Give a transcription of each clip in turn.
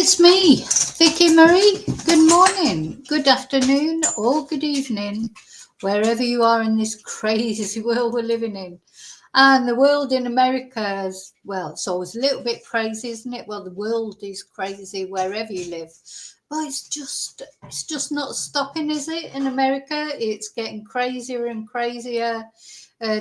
It's me, Vicky Marie. Good morning, good afternoon, or good evening, wherever you are in this crazy world we're living in. And the world in America is, well, it's always a little bit crazy, isn't it? Well, the world is crazy wherever you live. But it's just not stopping, is it? In America, it's getting crazier and crazier.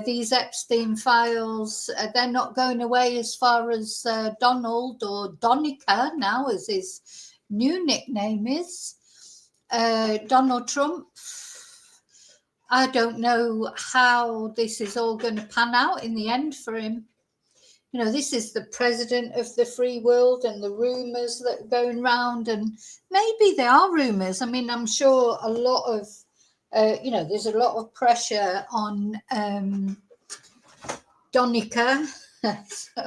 These Epstein files, they're not going away as far as Donald, or Donica now, as his new nickname is. Donald Trump. I don't know how this is all going to pan out in the end for him. You know, this is the president of the free world, and the rumors that are going round, and maybe they are rumors. I mean, I'm sure a lot of, there's a lot of pressure on Donica,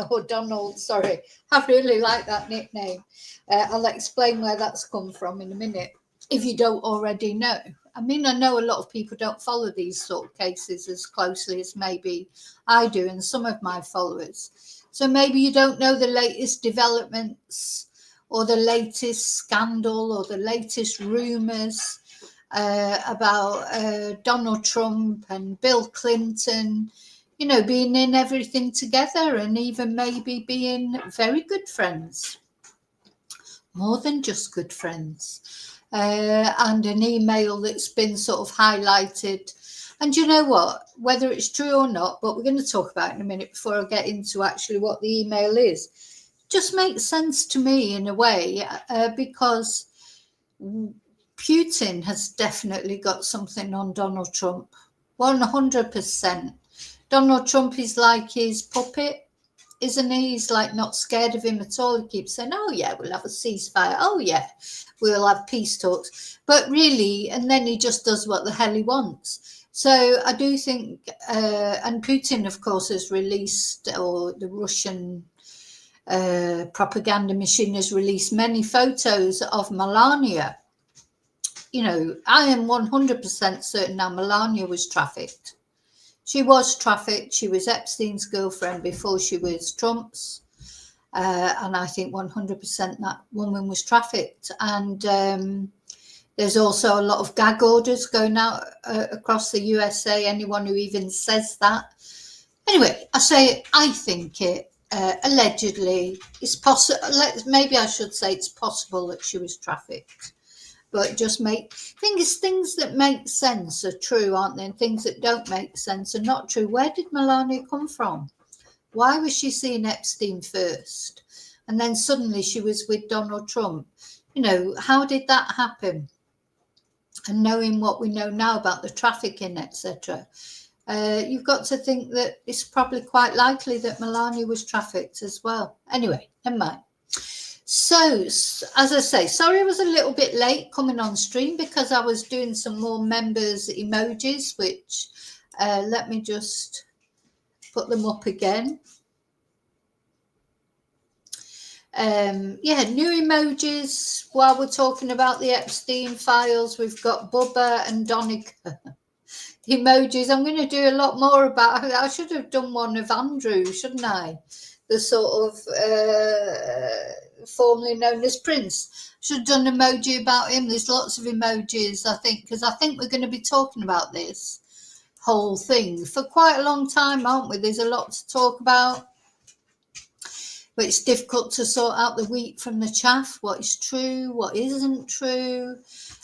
or Donald, sorry. I really like that nickname. I'll explain where that's come from in a minute, if you don't already know. I mean, I know a lot of people don't follow these sort of cases as closely as maybe I do and some of my followers. So maybe you don't know the latest developments or the latest scandal or the latest rumors about Donald Trump and Bill Clinton, you know, being in everything together and even maybe being very good friends, more than just good friends. And an email that's been sort of highlighted. And you know what, whether it's true or not, but we're going to talk about it in a minute before I get into actually what the email is, just makes sense to me in a way, because Putin has definitely got something on Donald Trump, 100%. Donald Trump is like his puppet, isn't he? He's like not scared of him at all. He keeps saying, oh yeah, we'll have a ceasefire. Oh yeah, we'll have peace talks. But really, and then he just does what the hell he wants. So I do think, and Putin, of course, has released, or the Russian propaganda machine has released many photos of Melania. You know, I am 100% certain now Melania was trafficked. She was trafficked. She was Epstein's girlfriend before she was Trump's. And I think 100% that woman was trafficked. And there's also a lot of gag orders going out across the USA. Anyone who even says that. Anyway, I think it allegedly is possible. Maybe I should say it's possible that she was trafficked. But just things that make sense are true, aren't they? And things that don't make sense are not true. Where did Melania come from? Why was she seeing Epstein first? And then suddenly she was with Donald Trump. You know, how did that happen? And knowing what we know now about the trafficking, etc., you've got to think that it's probably quite likely that Melania was trafficked as well. Anyway, never mind. So, as I say, sorry I was a little bit late coming on stream because I was doing some more members emojis, which let me just put them up again. New emojis. While we're talking about the Epstein files, we've got Bubba and Donica. Emojis. I'm going to do a lot more about. I should have done one of Andrew, shouldn't I? The sort of formerly known as Prince. Should have done an emoji about him. There's lots of emojis, I think, because I think we're going to be talking about this whole thing for quite a long time, aren't we? There's a lot to talk about. But it's difficult to sort out the wheat from the chaff, what is true, what isn't true.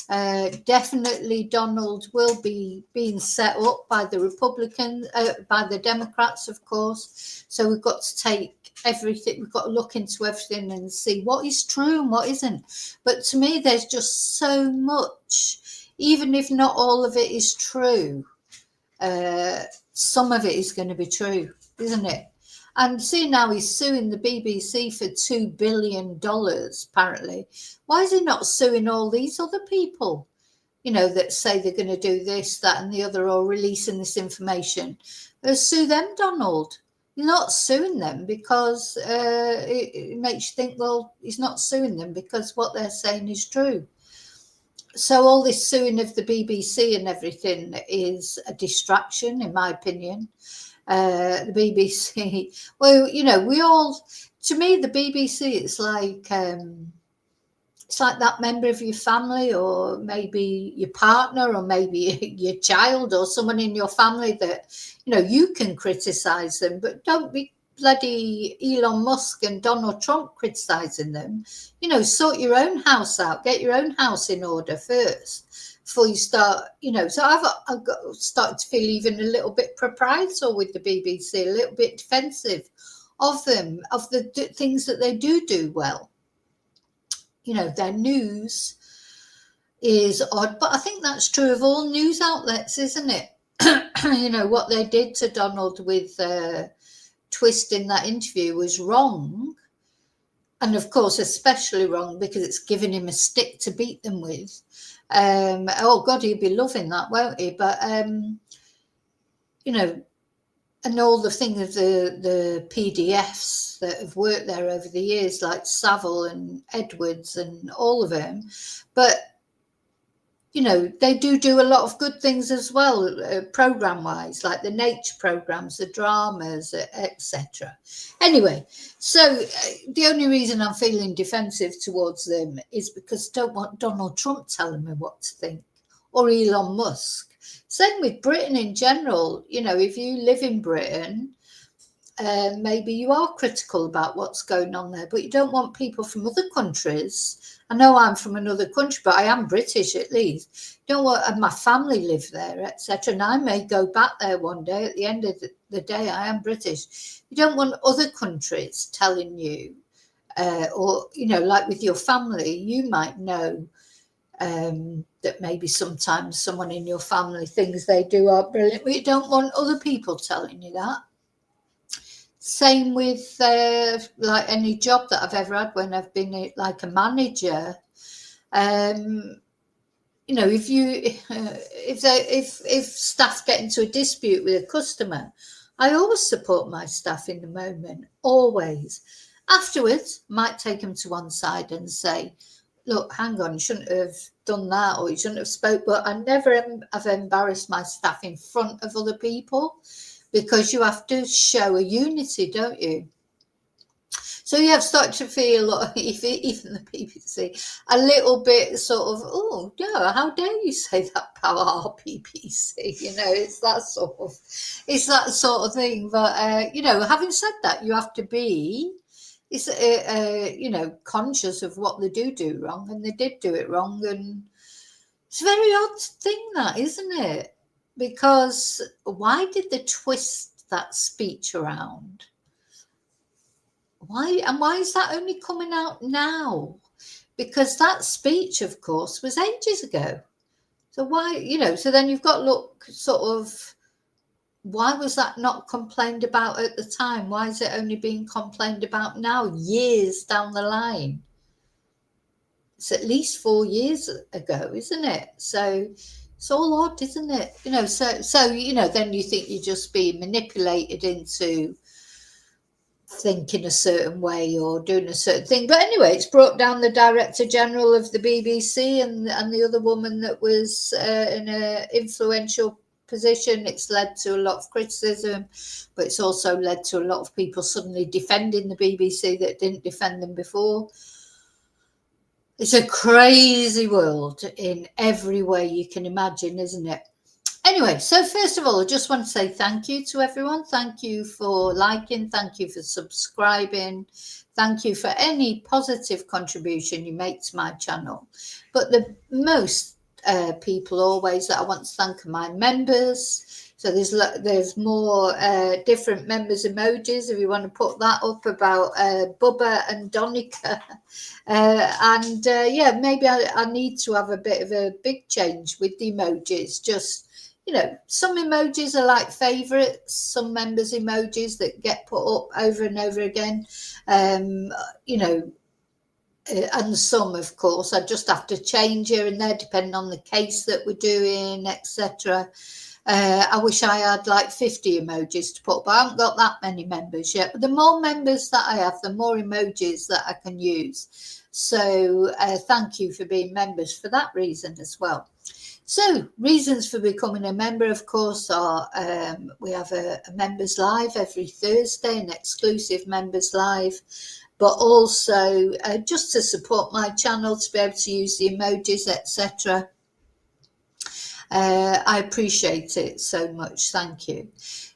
Definitely Donald will be being set up by the Republicans, by the Democrats, of course. So we've got to take everything, we've got to look into everything and see what is true and what isn't. But to me, there's just so much, even if not all of it is true, some of it is going to be true, isn't it? And see, now he's suing the BBC for $2 billion, apparently. Why is he not suing all these other people, you know, that say they're going to do this, that, and the other, or releasing this information? Sue them, Donald. You're not suing them because it makes you think, well, he's not suing them because what they're saying is true. So all this suing of the BBC and everything is a distraction, in my opinion. The BBC, well, you know, we all, to me, the BBC, it's like it's like that member of your family, or maybe your partner, or maybe your child, or someone in your family that, you know, you can criticize them, but don't be bloody Elon Musk and Donald Trump criticizing them. You know, sort your own house out, get your own house in order first before you start, you know. So I've got, started to feel even a little bit proprietorial with the BBC, a little bit defensive of them, of the things that they do well. You know, their news is odd, but I think that's true of all news outlets, isn't it? You know, what they did to Donald with Twist in that interview was wrong. And of course, especially wrong because it's giving him a stick to beat them with. Oh God, he'd be loving that, won't he? But, you know, and all the things, the PDFs that have worked there over the years, like Savile and Edwards and all of them. But, you know, they do a lot of good things as well, program-wise, like the nature programs, the dramas, etc. Anyway, so the only reason I'm feeling defensive towards them is because I don't want Donald Trump telling me what to think, or Elon Musk. Same with Britain in general. You know, if you live in Britain, maybe you are critical about what's going on there, but you don't want people from other countries. I know I'm from another country, but I am British at least. You don't want my family live there, etc. And I may go back there one day. At the end of the day, I am British. You don't want other countries telling you, or, you know, like with your family, you might know that maybe sometimes someone in your family, things they do are brilliant, but you don't want other people telling you that. Same with like any job that I've ever had when I've been like a manager. You know, if staff get into a dispute with a customer, I always support my staff in the moment, always. Afterwards, might take them to one side and say, look, hang on, you shouldn't have done that, or you shouldn't have spoke. But I never have embarrassed my staff in front of other people, because you have to show a unity, don't you? So you have started to feel, even the BBC, a little bit sort of, oh, no, how dare you say that about our BBC? You know, it's that sort of thing. But, you know, having said that, you have to be, you know, conscious of what they do wrong, and they did do it wrong. And it's a very odd thing, that, isn't it? Because why did they twist that speech around? Why is that only coming out now? Because that speech, of course, was ages ago. So why, you know, so then you've got to look sort of, why was that not complained about at the time? Why is it only being complained about now, years down the line? It's at least 4 years ago, isn't it? So it's all odd, isn't it? You know, so you know, then you think you're just being manipulated into thinking a certain way or doing a certain thing. But anyway, it's brought down the Director General of the BBC and the other woman that was in an influential position. It's led to a lot of criticism, but it's also led to a lot of people suddenly defending the BBC that didn't defend them before. It's a crazy world in every way you can imagine, isn't it? Anyway, so first of all, I just want to say thank you to everyone. Thank you for liking. Thank you for subscribing. Thank you for any positive contribution you make to my channel. But the most people always that I want to thank are my members. So there's more different members emojis if you want to put that up about Bubba and Donica. Yeah, maybe I need to have a bit of a big change with the emojis. Just, you know, some emojis are like favorites, some members emojis that get put up over and over again, you know, and some, of course, I just have to change here and there depending on the case that we're doing, etc. I wish I had like 50 emojis to put, but I haven't got that many members yet. But the more members that I have, the more emojis that I can use. So thank you for being members for that reason as well. So, reasons for becoming a member, of course, are we have a members live every Thursday, an exclusive members live, but also just to support my channel, to be able to use the emojis, etc. I appreciate it so much. Thank you.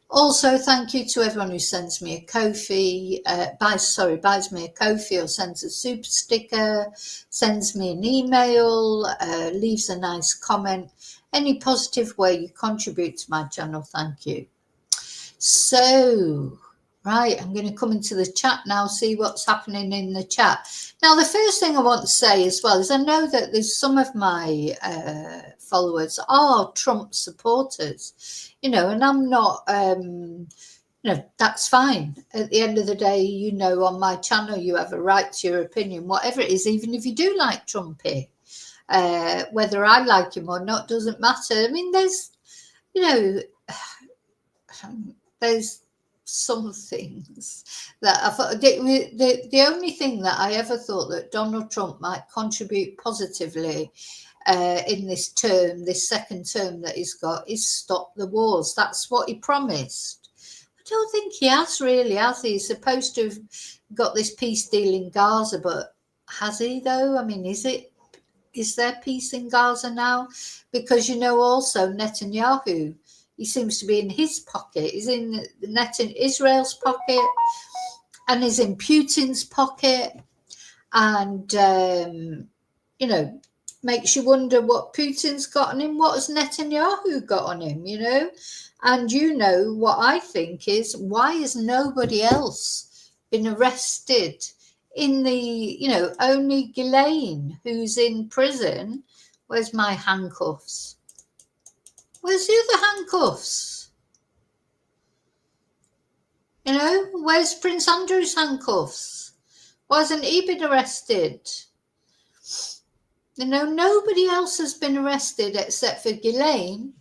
Also, thank you to everyone who sends me a Ko-fi, buys me a Ko-fi or sends a super sticker, sends me an email, leaves a nice comment. Any positive way you contribute to my channel, thank you. So, right, I'm going to come into the chat now, see what's happening in the chat. Now, the first thing I want to say as well is I know that there's some of my followers are Trump supporters, and I'm not, that's fine. At the end of the day, on my channel, you have a right to your opinion, whatever it is, even if you do like Trumpy. Whether I like him or not doesn't matter. I mean, there's some things that I thought the only thing that I ever thought that Donald Trump might contribute positively in this second term that he's got, is stop the wars. That's what he promised. I don't think he has really, has he? He's supposed to have got this peace deal in Gaza, but has he though? I mean, is there peace in Gaza now? Because also Netanyahu, he seems to be in his pocket. He's in Israel's pocket, and he's in Putin's pocket, and makes you wonder what Putin's got on him, what has Netanyahu got on him, And what I think is, why has nobody else been arrested in the, only Ghislaine who's in prison? Where's my handcuffs? Where's the other handcuffs? Where's Prince Andrew's handcuffs? Why hasn't he been arrested? Nobody else has been arrested except for Ghislaine.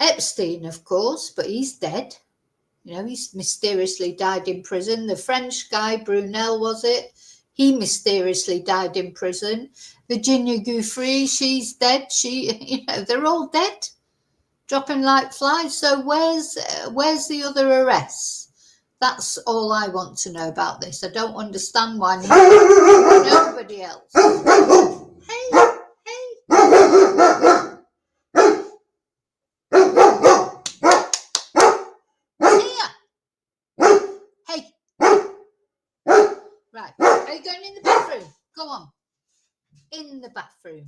Epstein, of course, but he's dead. He's mysteriously died in prison. The French guy, Brunel, was it? He mysteriously died in prison. Virginia Giuffre, she's dead. They're all dead, dropping like flies. So where's the other arrests? That's all I want to know about this. I don't understand why nobody else. Hey. Right, are you going in the bathroom? Go on. In the bathroom.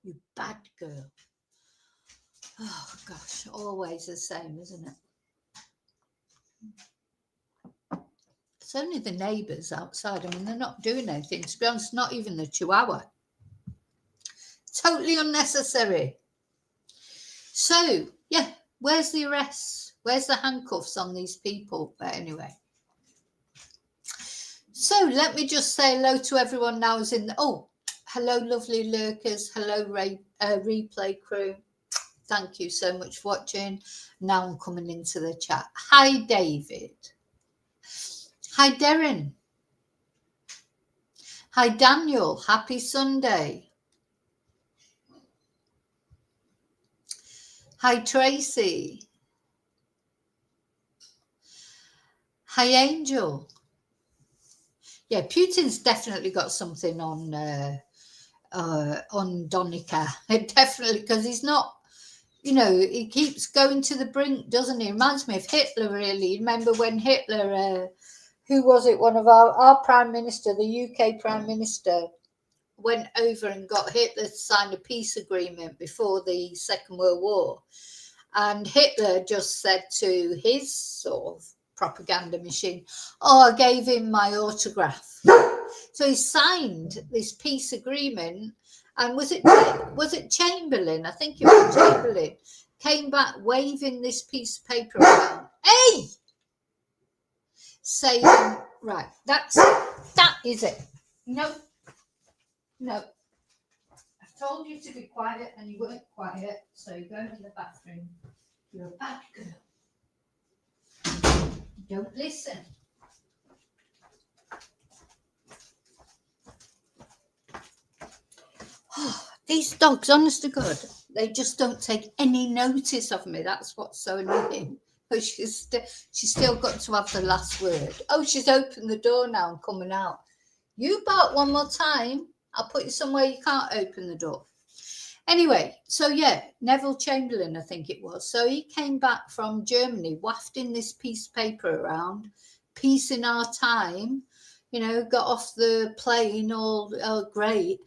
You bad girl. Oh, gosh, always the same, isn't it? It's only the neighbours outside. I mean, they're not doing anything. To be honest, not even the Chihuahua. Totally unnecessary. So, yeah, where's the arrests? Where's the handcuffs on these people? But anyway. So let me just say hello to everyone now who's in the... Oh, hello, lovely lurkers. Hello, replay crew. Thank you so much for watching. Now I'm coming into the chat. Hi, David. Hi, Darren. Hi, Daniel. Happy Sunday. Hi, Tracy. Hi, Angel. Yeah, Putin's definitely got something on Donica. Definitely, because he's not, he keeps going to the brink, doesn't he? Reminds me of Hitler, really. Remember when Hitler, who was it? One of our Prime Minister, the UK Prime Minister, went over and got Hitler to sign a peace agreement before the Second World War. And Hitler just said to his sort of propaganda machine, I gave him my autograph. So he signed this peace agreement, and was it Chamberlain? I think it was Chamberlain. Came back waving this piece of paper around. Hey! Saying, right, that is it. No. I told you to be quiet and you weren't quiet, so you go to the bathroom. You're a bad girl. Don't listen. Oh, these dogs, honest to God, They just don't take any notice of me. That's what's so annoying. But she's still got to have the last word. Oh, she's opened the door now and coming out. You bark one more time, I'll put you somewhere you can't open the door. Anyway, so yeah, Neville Chamberlain, I think it was. So he came back from Germany, wafting this piece of paper around, peace in our time, got off the plane, all great.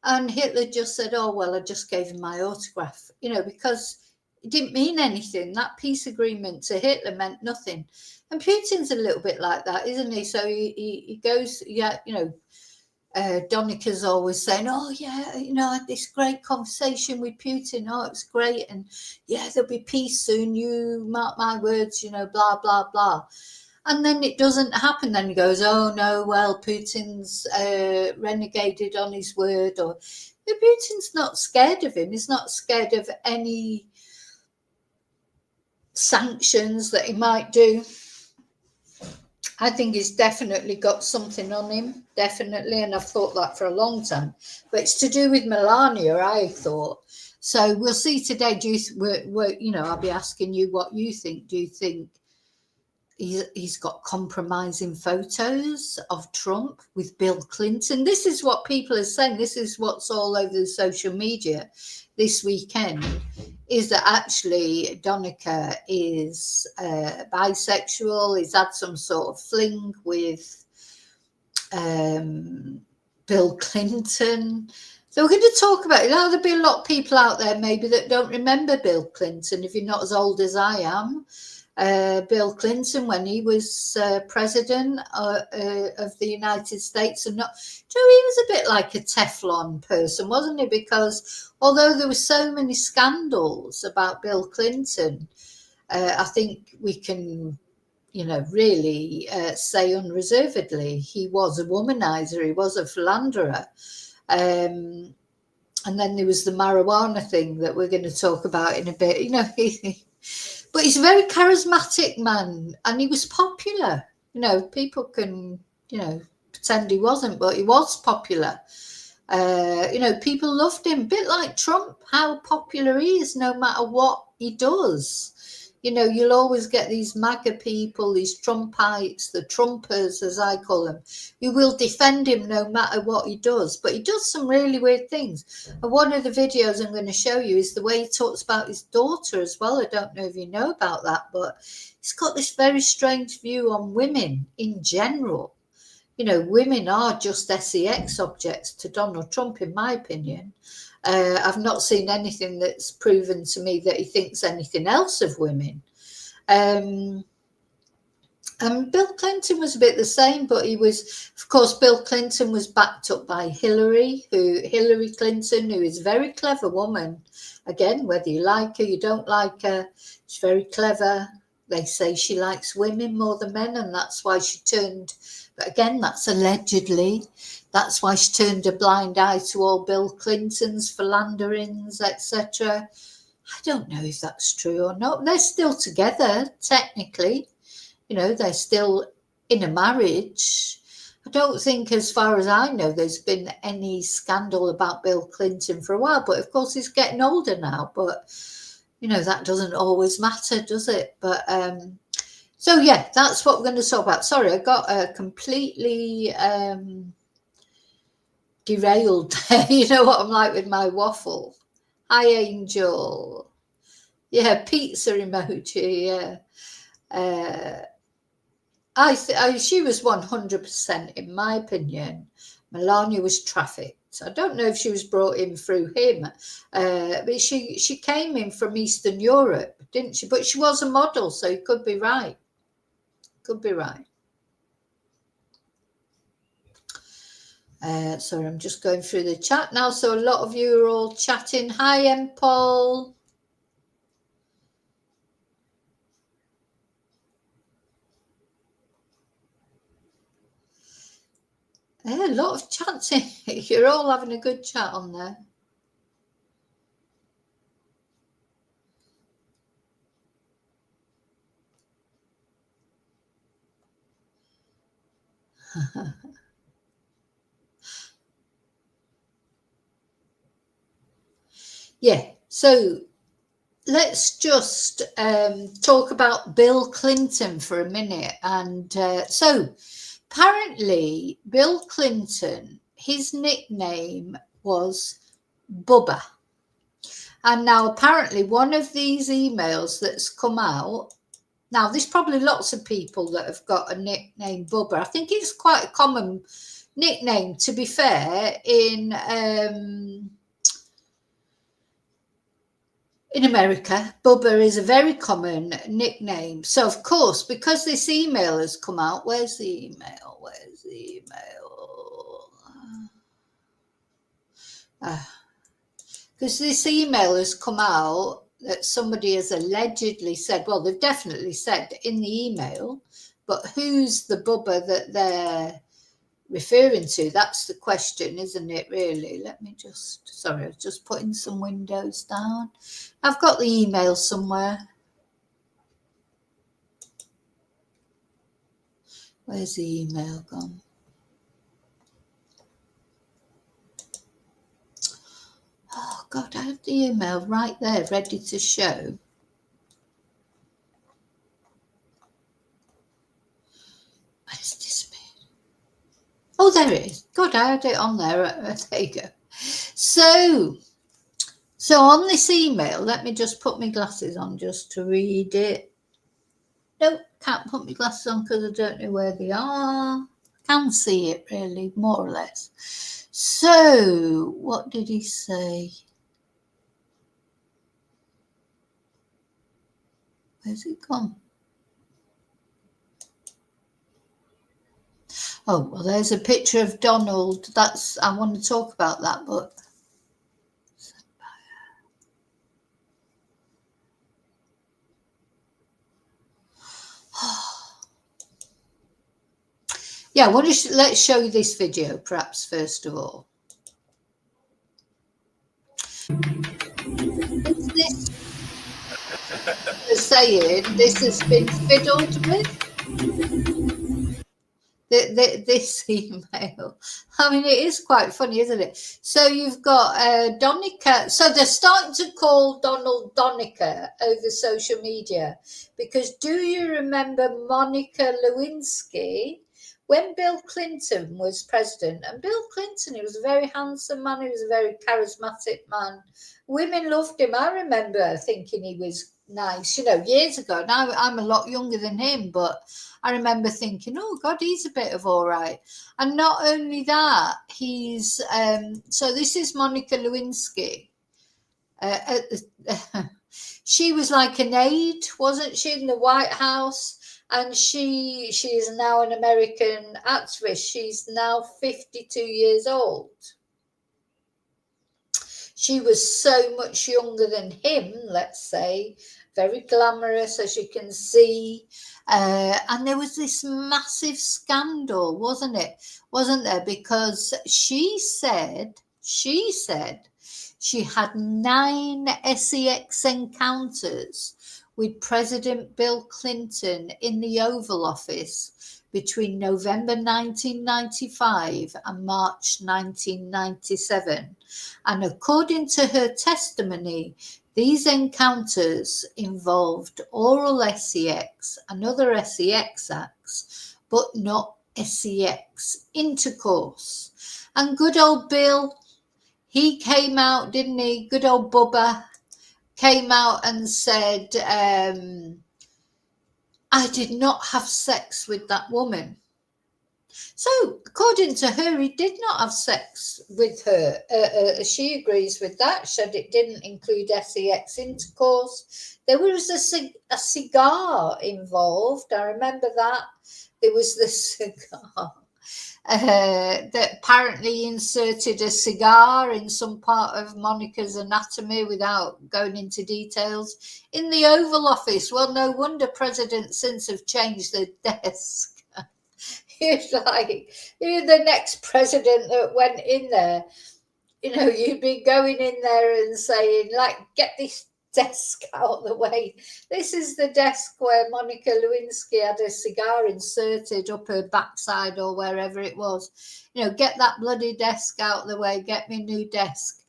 And Hitler just said, oh, well, I just gave him my autograph, because it didn't mean anything. That peace agreement to Hitler meant nothing. And Putin's a little bit like that, isn't he? So he goes, Donica's always saying, oh, yeah, I had this great conversation with Putin. Oh, it's great. And yeah, there'll be peace soon. You mark my words, blah, blah, blah. And then it doesn't happen. Then he goes, oh, no, well, Putin's renegaded on his word. Or Putin's not scared of him. He's not scared of any sanctions that he might do. I think he's definitely got something on him, definitely, and I've thought that for a long time. But it's to do with Melania, I thought. So we'll see today. I'll be asking you what you think. Do you think he's got compromising photos of Trump with Bill Clinton? This is what people are saying. This is what's all over the social media this weekend, is that actually Donica is bisexual. He's had some sort of fling with Bill Clinton. So we're going to talk about it. Now, there'll be a lot of people out there maybe that don't remember Bill Clinton, if you're not as old as I am. Bill Clinton, when he was president of the United States, and he was a bit like a Teflon person, wasn't he? Because although there were so many scandals about Bill Clinton, I think we can, really say unreservedly he was a womanizer, he was a philanderer. And then there was the marijuana thing that we're going to talk about in a bit. But he's a very charismatic man, and he was popular. People can, pretend he wasn't, but he was popular. People loved him, a bit like Trump, how popular he is no matter what he does. You'll always get these MAGA people, these Trumpites, the Trumpers, as I call them, who will defend him no matter what he does. But he does some really weird things. And one of the videos I'm going to show you is the way he talks about his daughter as well. I don't know if you know about that, but he's got this very strange view on women in general. Women are just sex objects to Donald Trump, in my opinion. I've not seen anything that's proven to me that he thinks anything else of women. And Bill Clinton was a bit the same, but he was, of course, Bill Clinton was backed up by Hillary Clinton, who is a very clever woman. Again, whether you like her, you don't like her, she's very clever. They say she likes women more than men, and that's why she turned, but again, that's allegedly, that's why she turned a blind eye to all Bill Clinton's philanderings, etc. I don't know if that's true or not. They're still together, technically. They're still in a marriage. I don't think, as far as I know, there's been any scandal about Bill Clinton for a while. But, of course, he's getting older now. But, that doesn't always matter, does it? But, so, yeah, that's what we're going to talk about. Sorry, I got completely derailed. You know what I'm like with my waffle. Hi, Angel. Yeah, pizza emoji, yeah. She was 100%, in my opinion. Melania was trafficked. I don't know if she was brought in through him, but she came in from Eastern Europe, didn't she? But she was a model, so you could be right. Could be right. Sorry, I'm just going through the chat now. So a lot of you are all chatting. Hi, Paul. Yeah, a lot of chatting. You're all having a good chat on there. Yeah, So let's just talk about Bill Clinton for a minute. And so apparently Bill Clinton, his nickname was Bubba. And now apparently one of these emails that's come out, now there's probably lots of people that have got a nickname Bubba. I think it's quite a common nickname, to be fair, in America. Bubba is a very common nickname. So, of course, because this email has come out, where's the email? Because this email has come out that somebody has allegedly said, well, they've definitely said in the email, but who's the Bubba that they're referring to? That's the question, isn't it, really? Let me just, sorry, I was just putting some windows down. I've got the email somewhere. Where's the email gone? Oh, God, I have the email right there, ready to show. Where's this bit? Oh, there it is. God, I had it on there. There you go. So on this email, let me just put my glasses on just to read it. Nope, can't put my glasses on because I don't know where they are. Can see it really, more or less. So, what did he say? Where's it gone? Oh, well, there's a picture of Donald. That's, I want to talk about that, but yeah, let's show you this video, perhaps, first of all. This saying this has been fiddled with. This email. I mean, it is quite funny, isn't it? So you've got Donica. So they're starting to call Donald Donica over social media because do you remember Monica Lewinsky? When Bill Clinton was president, and Bill Clinton, he was a very handsome man, he was a very charismatic man. Women loved him. I remember thinking he was nice, years ago. Now I'm a lot younger than him, but I remember thinking, oh, God, he's a bit of all right. And not only that, he's, so this is Monica Lewinsky. She was like an aide, wasn't she, in the White House? And she is now an American activist. She's now 52 years old. She was so much younger than him, let's say, very glamorous, as you can see. And there was this massive scandal, wasn't there? Because she said she had 9 sex encounters with President Bill Clinton in the Oval Office between November 1995 and March 1997. And according to her testimony, these encounters involved oral sex and other sex acts, but not sex intercourse. And good old Bill, he came out, didn't he? Good old Bubba came out and said, I did not have sex with that woman. So, according to her, he did not have sex with her. She agrees with that. Said it didn't include sex intercourse. There was a cigar involved. I remember that. There was the cigar that apparently inserted a cigar in some part of Monica's anatomy without going into details in the Oval Office. Well, no wonder presidents since have changed their desk. It's like, you're the next president that went in there. You'd be going in there and saying, like, get this desk out of the way. This is the desk where Monica Lewinsky had a cigar inserted up her backside or wherever it was. Get that bloody desk out of the way. Get me a new desk.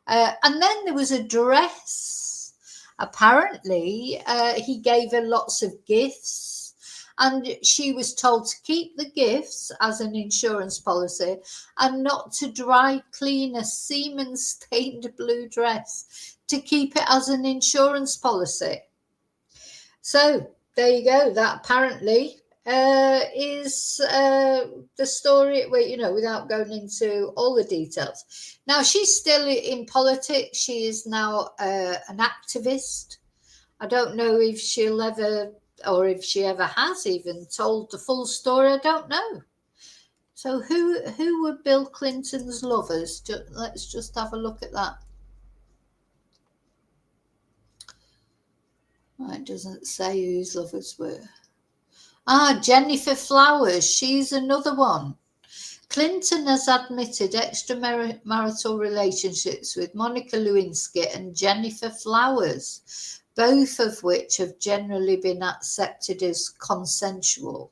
And then there was a dress. Apparently, he gave her lots of gifts, and she was told to keep the gifts as an insurance policy and not to dry clean a semen-stained blue dress, to keep it as an insurance policy. So there you go. That apparently is the story, without going into all the details. Now, she's still in politics. She is now an activist. I don't know if she'll ever, or if she ever has even told the full story. I don't know. So who were Bill Clinton's lovers? Let's just have a look at that. It doesn't say who his lovers were. Jennifer Flowers. She's another one. Clinton has admitted extramarital relationships with Monica Lewinsky and Jennifer Flowers, both of which have generally been accepted as consensual.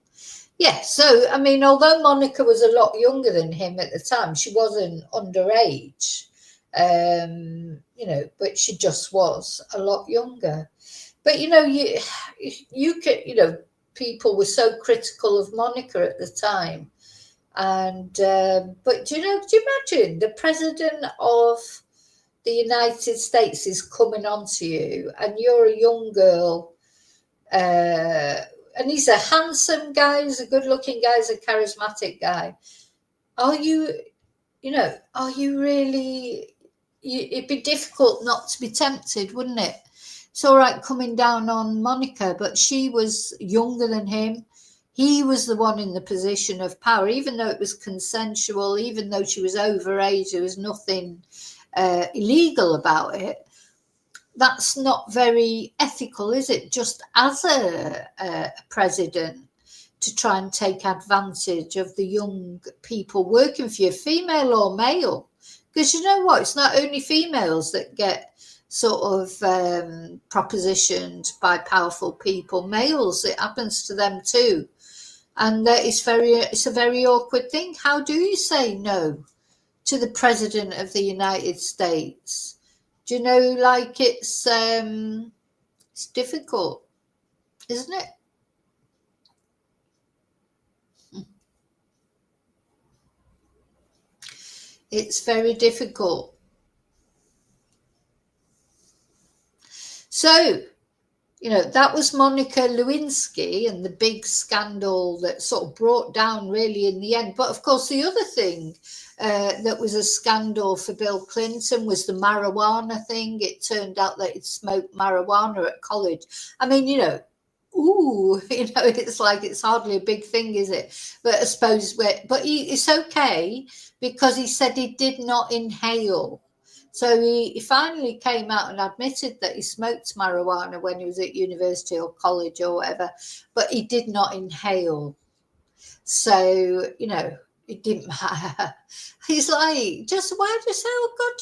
Yeah, so, I mean, although Monica was a lot younger than him at the time, she wasn't underage, but she just was a lot younger. But, you could, people were so critical of Monica at the time. And, but do you imagine the president of the United States is coming on to you and you're a young girl, and he's a handsome guy, he's a good looking guy, he's a charismatic guy. Are you really, it'd be difficult not to be tempted, wouldn't it? It's all right coming down on Monica, but she was younger than him. He was the one in the position of power, even though it was consensual, even though she was overage, there was nothing illegal about it. That's not very ethical, is it? Just as a president, to try and take advantage of the young people working for you, female or male. Because you know what? It's not only females that get sort of propositioned by powerful people. Males, it happens to them too. And it's a very awkward thing. How do you say no to the president of the United States? Do you know, like it's difficult, isn't it? It's very difficult. So, that was Monica Lewinsky and the big scandal that sort of brought down really in the end. But of course, the other thing that was a scandal for Bill Clinton was the marijuana thing. It turned out that he'd smoked marijuana at college. I mean, it's like it's hardly a big thing, is it? But I suppose, it's okay because he said he did not inhale. So he finally came out and admitted that he smoked marijuana when he was at university or college or whatever, but he did not inhale. So, it didn't matter. He's like, why do you say, oh God,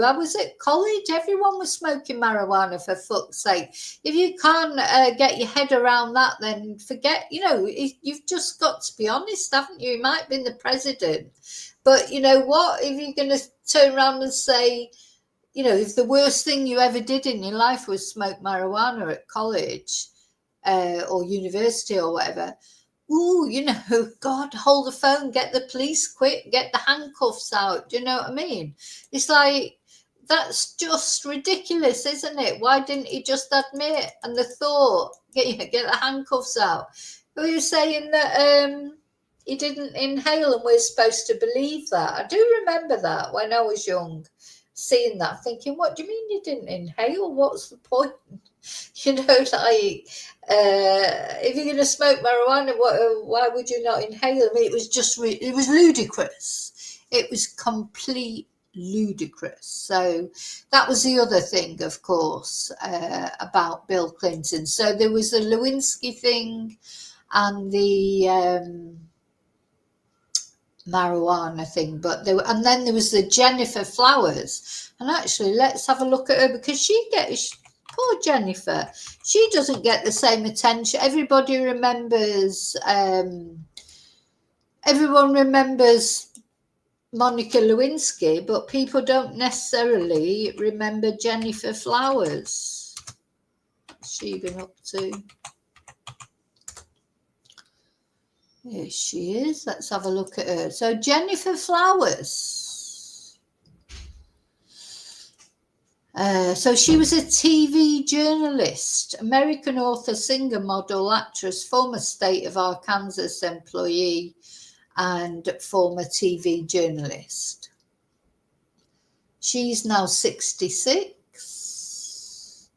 I was at college, everyone was smoking marijuana, for fuck's sake. If you can't get your head around that, then forget, you've just got to be honest, haven't you? You might have been the president. But you know what, if you're going to turn around and say, if the worst thing you ever did in your life was smoke marijuana at college or university or whatever, God, hold the phone, get the police quick, get the handcuffs out. Do you know what I mean? It's like, that's just ridiculous, isn't it? Why didn't he just admit? And the thought, get the handcuffs out. Were you saying that he didn't inhale and we're supposed to believe that? I do remember that when I was young, seeing that, thinking, what do you mean you didn't inhale? What's the point? If you're going to smoke marijuana, why would you not inhale? I mean, it was just, it was ludicrous. It was complete ludicrous. So that was the other thing, of course, about Bill Clinton. So there was the Lewinsky thing and the marijuana thing, and then there was the Jennifer Flowers. And actually, let's have a look at her, because poor Jennifer, she doesn't get the same attention. Everybody remembers, everyone remembers Monica Lewinsky, but people don't necessarily remember Jennifer Flowers. What's she been up to? Here she is. Let's have a look at her. So Jennifer Flowers. So she was a TV journalist, American author, singer, model, actress, former state of Arkansas employee, and former TV journalist. She's now 66.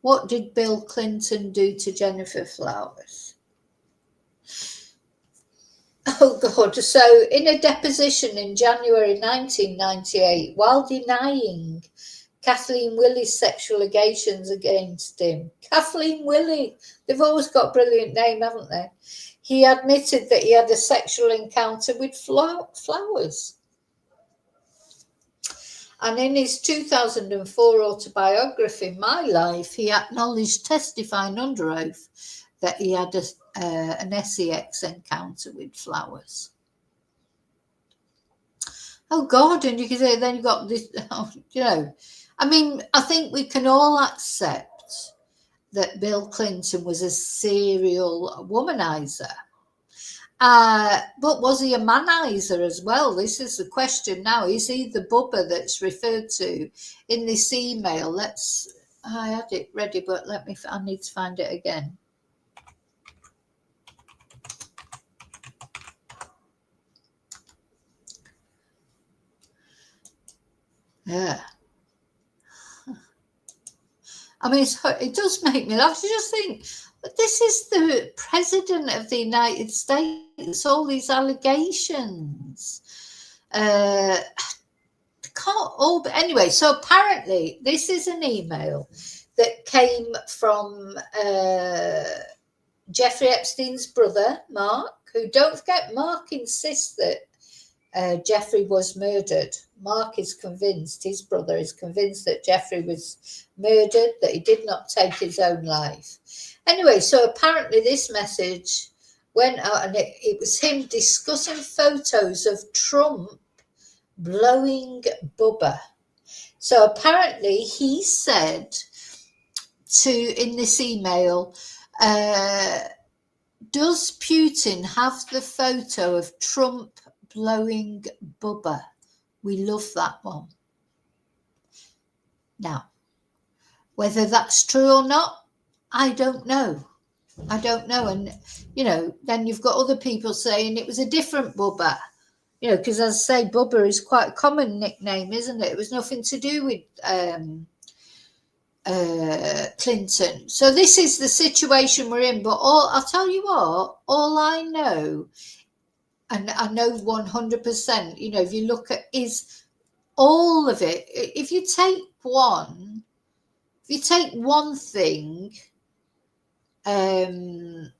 What did Bill Clinton do to Jennifer Flowers? Oh, God. So in a deposition in January 1998, while denying Kathleen Willie's sexual allegations against him. Kathleen Willie. They've always got a brilliant name, haven't they? He admitted that he had a sexual encounter with flowers. And in his 2004 autobiography, My Life, he acknowledged, testifying under oath, that he had an sex encounter with flowers. Oh, God, and you can say, then you got this, you know, I mean, I think we can all accept that Bill Clinton was a serial womanizer. But was he a manizer as well? This is the question now. Is he the Bubba that's referred to in this email? I had it ready, but I need to find it again. Yeah. I mean, it does make me laugh. You just think, but this is the president of the United States, all these allegations. Can't all, but anyway, so apparently this is an email that came from Jeffrey Epstein's brother, Mark, who, don't forget, Mark insists that Jeffrey was murdered. Mark is convinced, his brother is convinced that Jeffrey was murdered, that he did not take his own life. Anyway, so apparently this message went out, and it was him discussing photos of Trump blowing Bubba. So apparently he said in this email, does Putin have the photo of Trump blowing Bubba? We love that one. Now, whether that's true or not, I don't know. And, you know, then you've got other people saying it was a different Bubba. You know, because as I say, Bubba is quite a common nickname, isn't it? It was nothing to do with Clinton. So this is the situation we're in. But I'll tell you what, all I know, and I know 100%, you know, if you look at is all of it, if you take one thing, that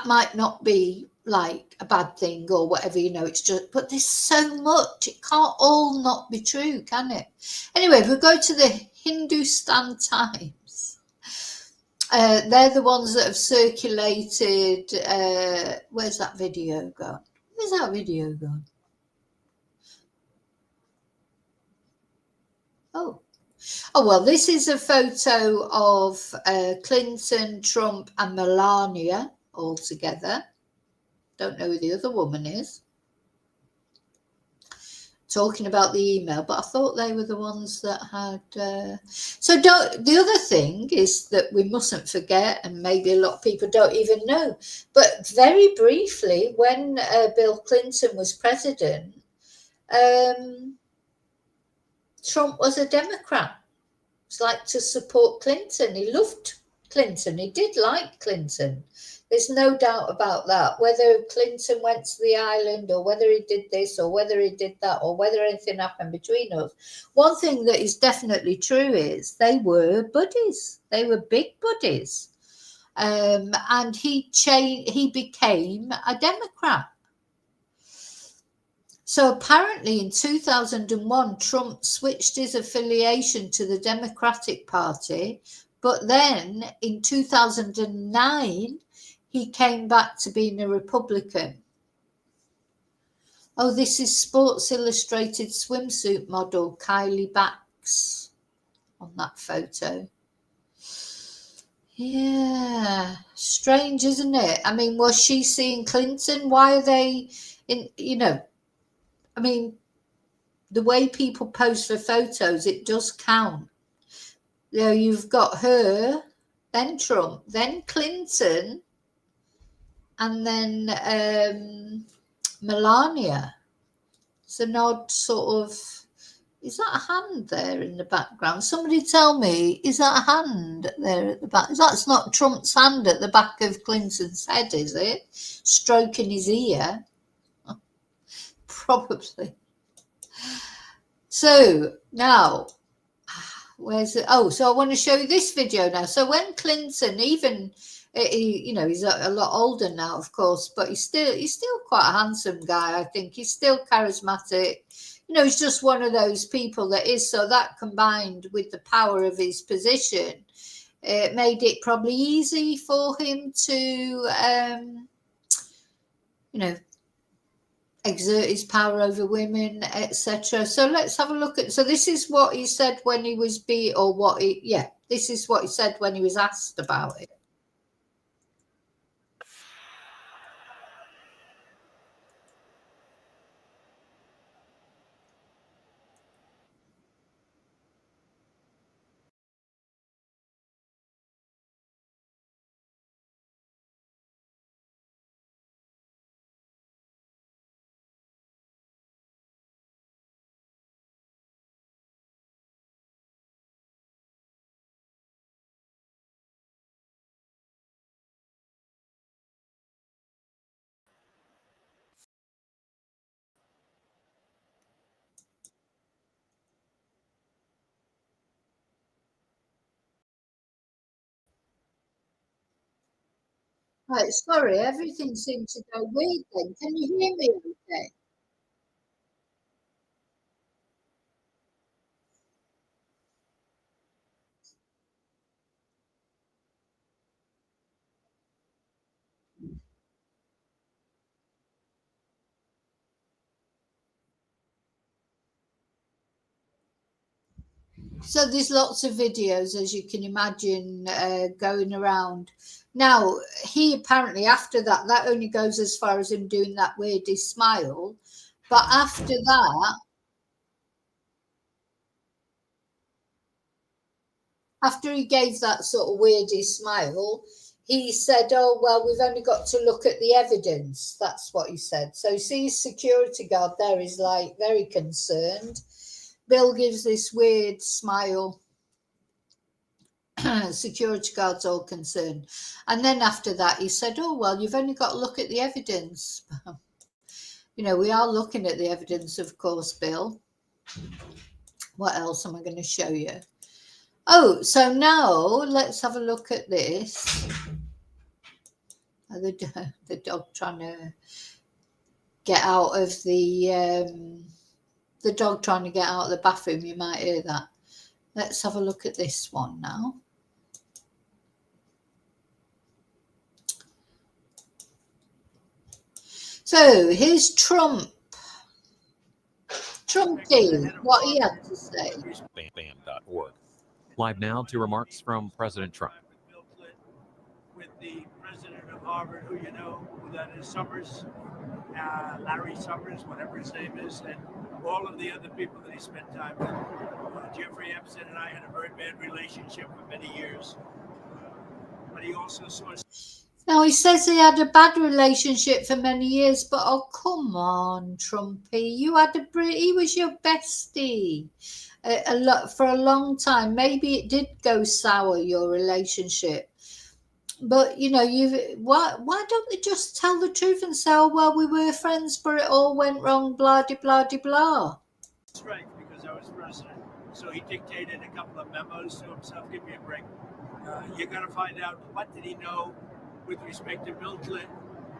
might not be like a bad thing or whatever, you know, it's just, but there's so much, it can't all not be true, can it? Anyway, if we go to the Hindustan Times, they're the ones that have circulated, where's that video gone? Oh, well, this is a photo of Clinton, Trump and Melania all together. Don't know who the other woman is. Talking about the email, but I thought they were the ones that had... So the other thing is that we mustn't forget, and maybe a lot of people don't even know, but very briefly, when Bill Clinton was president, Trump was a Democrat. It's like to support Clinton. He loved Clinton. He did like Clinton. There's no doubt about that. Whether Clinton went to the island or whether he did this or whether he did that or whether anything happened between us. One thing that is definitely true is they were buddies. They were big buddies. And he became a Democrat. So apparently in 2001, Trump switched his affiliation to the Democratic Party, but then in 2009, he came back to being a Republican. Oh, this is Sports Illustrated swimsuit model Kylie Bax on that photo. Yeah, strange, isn't it? I mean, was she seeing Clinton? Why are they in, I mean, the way people pose for photos, it does count. You've got her, then Trump, then Clinton, and then Melania. It's an odd sort of, is that a hand there in the background? Somebody tell me, is that a hand there at the back? That's not Trump's hand at the back of Clinton's head, is it? Stroking his ear? Probably. So now, where's it? Oh, so I want to show you this video now. So when Clinton, even he's a lot older now, of course, but he's still quite a handsome guy. I think he's still charismatic. He's just one of those people that is. So that combined with the power of his position, it made it probably easy for him to, exert his power over women, etc. So let's have a look at. So this is what he said when he was this is what he said when he was asked about it. Right, sorry, everything seemed to go weird then. Can you hear me okay? So there's lots of videos, as you can imagine, going around. Now, he apparently, after that only goes as far as him doing that weirdest smile. But after he gave that sort of weirdest smile, he said, oh, well, we've only got to look at the evidence. That's what he said. So see, his security guard there is like very concerned. Bill gives this weird smile. Security guard's all concerned. And then after that, he said, oh, well, you've only got to look at the evidence. We are looking at the evidence, of course, Bill. What else am I going to show you? Oh, so now let's have a look at this. The dog trying to get out of the dog trying to get out of the bathroom. You might hear that. Let's have a look at this one now. So here's Trump. Trumpy, what he had to say. Bam.org. Live now to remarks from President Trump. With the president of Harvard, who that is Summers, Larry Summers, whatever his name is, and all of the other people that he spent time with. Jeffrey Epstein and I had a very bad relationship for many years. But he also saw. Now, he says he had a bad relationship for many years, but oh, come on, Trumpy. He was your bestie for a long time. Maybe it did go sour, your relationship. But, why don't they just tell the truth and say, oh, well, we were friends, but it all went wrong, blah, de, blah, de, blah. Strike because I was president. So he dictated a couple of memos to himself. Give me a break. You're going to find out what did he know with respect to Bill Clinton,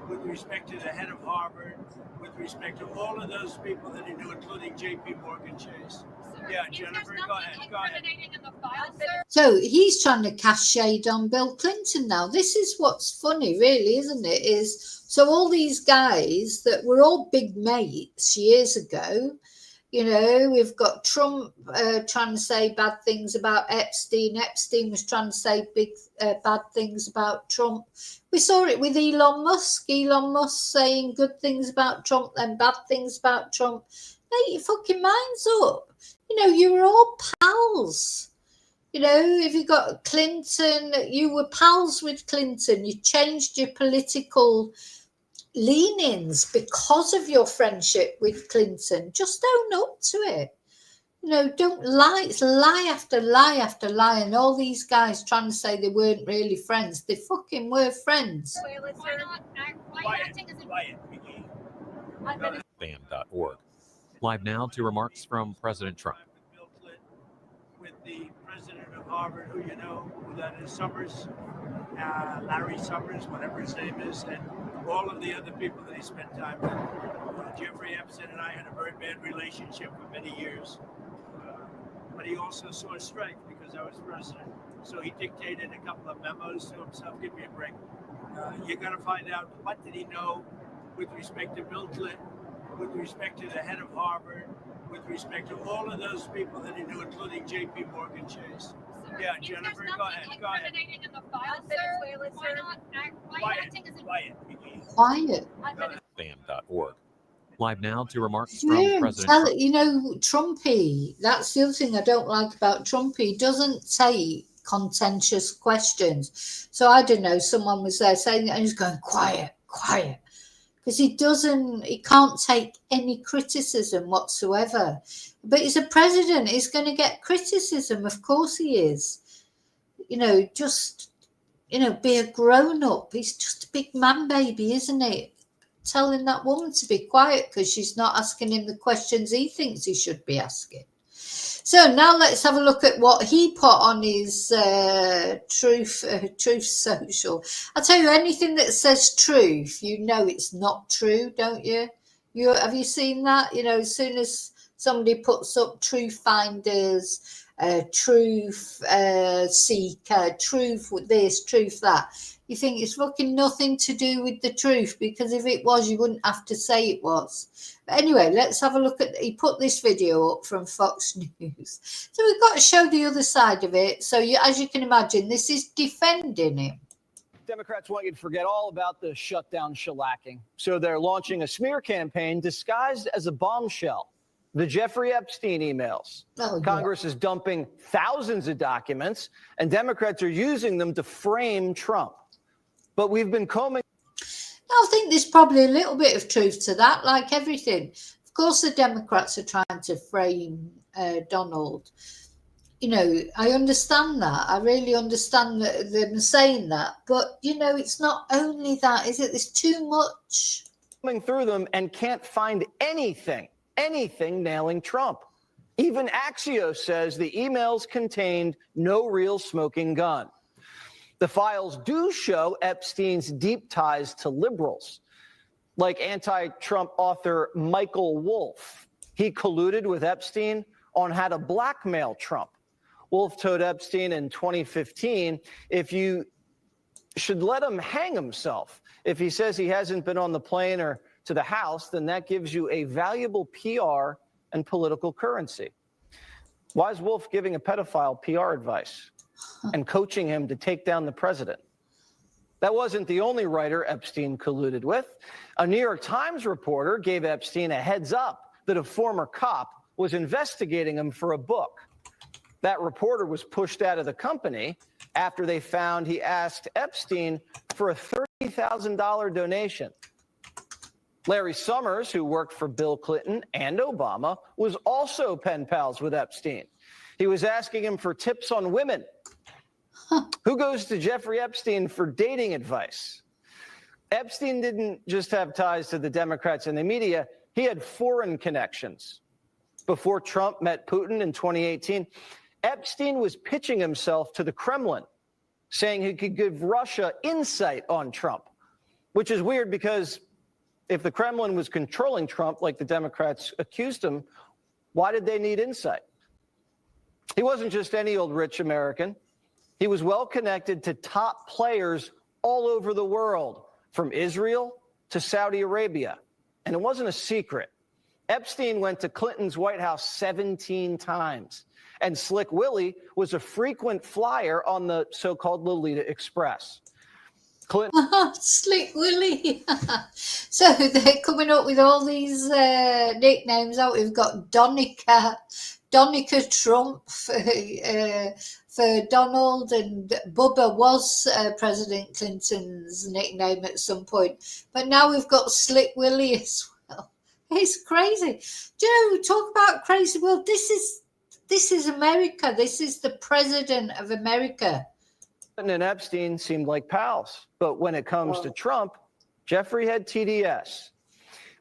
with respect to the head of Harvard, with respect to all of those people that he knew, including J.P. Morgan Chase. Yeah, Jennifer, go ahead. So he's trying to cast shade on Bill Clinton now. This is what's funny, really, isn't it? Is so all these guys that were all big mates years ago. You know, we've got Trump trying to say bad things about Epstein. Epstein was trying to say bad things about Trump. We saw it with Elon Musk. Elon Musk saying good things about Trump, then bad things about Trump. Make your fucking minds up. You know, you were all pals. You know, if you got Clinton, you were pals with Clinton. You changed your political leanings because of your friendship with Clinton. Just own up to it. You know, don't lie. It's lie after lie after lie. And all these guys trying to say they weren't really friends. They fucking were friends. Fan.org. Live now to remarks from President Trump. With the president of Harvard, who you know who that is, Summers, Larry Summers, whatever his name is, and all of the other people that he spent time with. Jeffrey Epstein and I had a very bad relationship for many years, but he also saw strength because I was president. So he dictated a couple of memos to himself. Give me a break. You got to find out what did he know with respect to Bill Clinton, with respect to the head of Harvard, with respect to all of those people that he knew, including J.P. Morgan Chase. Yeah, Jennifer, go ahead. Quiet. Fan.org. Live now to remarks Yeah, from President Trump. you know, Trumpy, that's the other thing I don't like about Trumpy. He doesn't take contentious questions. So I don't know, someone was there saying it and he's going, quiet. Because he can't take any criticism whatsoever. But he's a president, he's going to get criticism, of course he is. You know, just, you know, be a grown-up. He's just a big man baby, isn't he? Telling that woman to be quiet because she's not asking him the questions he thinks he should be asking. So now let's have a look at what he put on his Truth Social. I'll tell you, anything that says truth, you know it's not true, don't you? Have you seen that? You know, as soon as somebody puts up truth finders, truth seeker, truth this, truth that, you think it's fucking nothing to do with the truth, because if it was, you wouldn't have to say it was. But anyway, let's have a look at, he put this video up from Fox News. So we've got to show the other side of it. So as you can imagine, this is defending him. Democrats want you to forget all about the shutdown shellacking. So they're launching a smear campaign disguised as a bombshell. The Jeffrey Epstein emails. Oh, Congress is dumping thousands of documents, and Democrats are using them to frame Trump. But we've been combing. I think there's probably a little bit of truth to that, like everything. Of course, the Democrats are trying to frame Donald. You know, I understand that. I really understand them saying that. But, you know, it's not only that, is it? There's too much. Coming through them and can't find anything nailing Trump. Even Axios says the emails contained no real smoking gun. The files do show Epstein's deep ties to liberals, like anti-Trump author Michael Wolff. He colluded with Epstein on how to blackmail Trump. Wolff told Epstein in 2015, if you should let him hang himself. If he says he hasn't been on the plane or to the House, then that gives you a valuable PR and political currency. Why is Wolff giving a pedophile PR advice and coaching him to take down the president? That wasn't the only writer Epstein colluded with. A New York Times reporter gave Epstein a heads up that a former cop was investigating him for a book. That reporter was pushed out of the company after they found he asked Epstein for a $30,000 donation. Larry Summers, who worked for Bill Clinton and Obama, was also pen pals with Epstein. He was asking him for tips on women. Who goes to Jeffrey Epstein for dating advice? Epstein didn't just have ties to the Democrats and the media. He had foreign connections. Before Trump met Putin in 2018, Epstein was pitching himself to the Kremlin, saying he could give Russia insight on Trump. which is weird because if the Kremlin was controlling Trump like the Democrats accused him, why did they need insight? He wasn't just any old rich American. He was well connected to top players all over the world, from Israel to Saudi Arabia. And it wasn't a secret. Epstein went to Clinton's White House 17 times. And Slick Willie was a frequent flyer on the so-called Lolita Express. Clinton. Slick Willie. So they're coming up with all these nicknames out. We've got Donica Trump for Donald, and Bubba was President Clinton's nickname at some point. But now we've got Slick Willie as well. It's crazy. Do you know, talk about crazy world. This is America. This is the president of America. Clinton and Epstein seemed like pals. But when it comes to Trump, Jeffrey had TDS.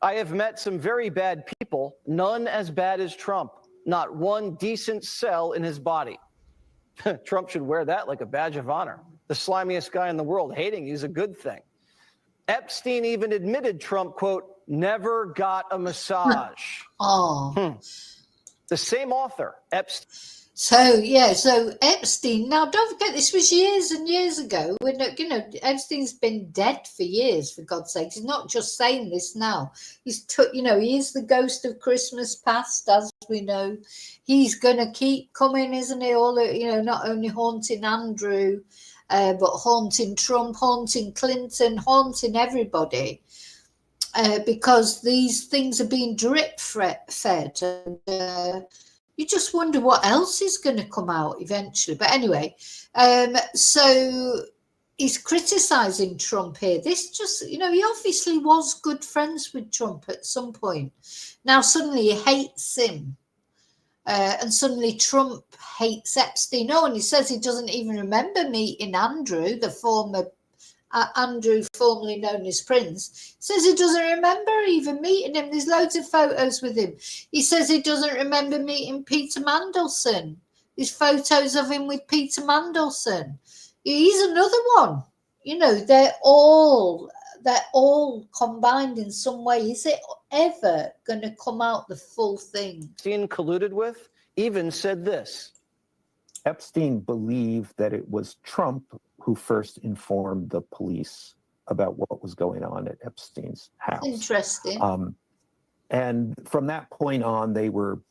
I have met some very bad people, none as bad as Trump. Not one decent cell in his body. Trump should wear that like a badge of honor. The slimiest guy in the world hating you is a good thing. Epstein even admitted Trump, quote, never got a massage. The same author, Epstein. So Epstein, now don't forget, this was years and years ago. When, you know, Epstein's been dead for years, for God's sake. He's not just saying this now. He is the ghost of Christmas past, as we know. He's going to keep coming, isn't he? Not only haunting Andrew, but haunting Trump, haunting Clinton, haunting everybody. Because these things are being drip-fed. And you just wonder what else is going to come out eventually. But anyway, so he's criticising Trump here. This just, he obviously was good friends with Trump at some point. Now suddenly he hates him. And suddenly Trump hates Epstein. Oh, and he says he doesn't even remember meeting Andrew, the former Andrew, formerly known as Prince. Says he doesn't remember even meeting him. There's loads of photos with him. He says he doesn't remember meeting Peter Mandelson. There's photos of him with Peter Mandelson. He's another one. They're all combined in some way. Is it ever going to come out the full thing? Epstein colluded with even said this. Epstein believed that it was Trump who first informed the police about what was going on at Epstein's house. Interesting. And from that point on, they were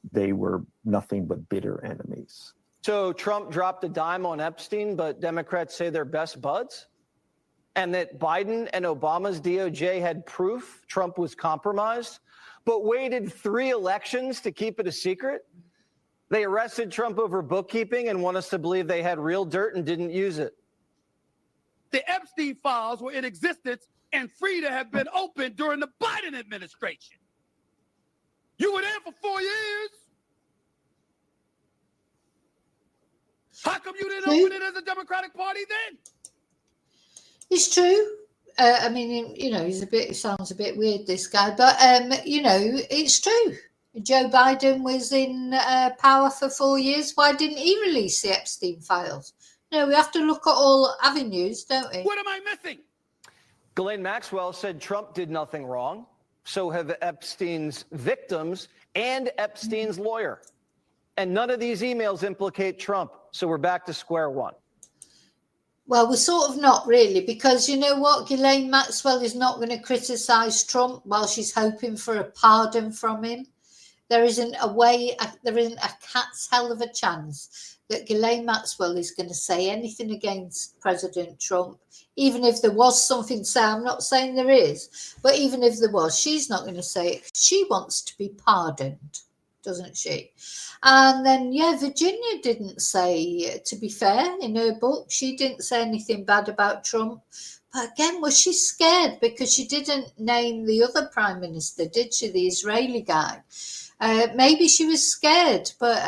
nothing but bitter enemies. So Trump dropped a dime on Epstein, but Democrats say they're best buds? And that Biden and Obama's DOJ had proof Trump was compromised, but waited 3 elections to keep it a secret? They arrested Trump over bookkeeping and want us to believe they had real dirt and didn't use it. The Epstein files were in existence and free to have been opened during the Biden administration. You were there for 4 years. How come you didn't open it as a Democratic Party then? It's true. He sounds a bit weird, this guy, but it's true. Joe Biden was in power for 4 years. Why didn't he release the Epstein files? We have to look at all avenues, don't we? What am I missing? Ghislaine Maxwell said Trump did nothing wrong. So have Epstein's victims and Epstein's lawyer. And none of these emails implicate Trump. So we're back to square one. Well, we're sort of not really, because you know what? Ghislaine Maxwell is not going to criticize Trump while she's hoping for a pardon from him. There isn't a cat's hell of a chance that Ghislaine Maxwell is going to say anything against President Trump, even if there was something to say. I'm not saying there is, but even if there was, she's not going to say it. She wants to be pardoned, doesn't she? And then, Virginia didn't say, to be fair, in her book, she didn't say anything bad about Trump. But again, was she scared? Because she didn't name the other prime minister, did she? The Israeli guy. Maybe she was scared, but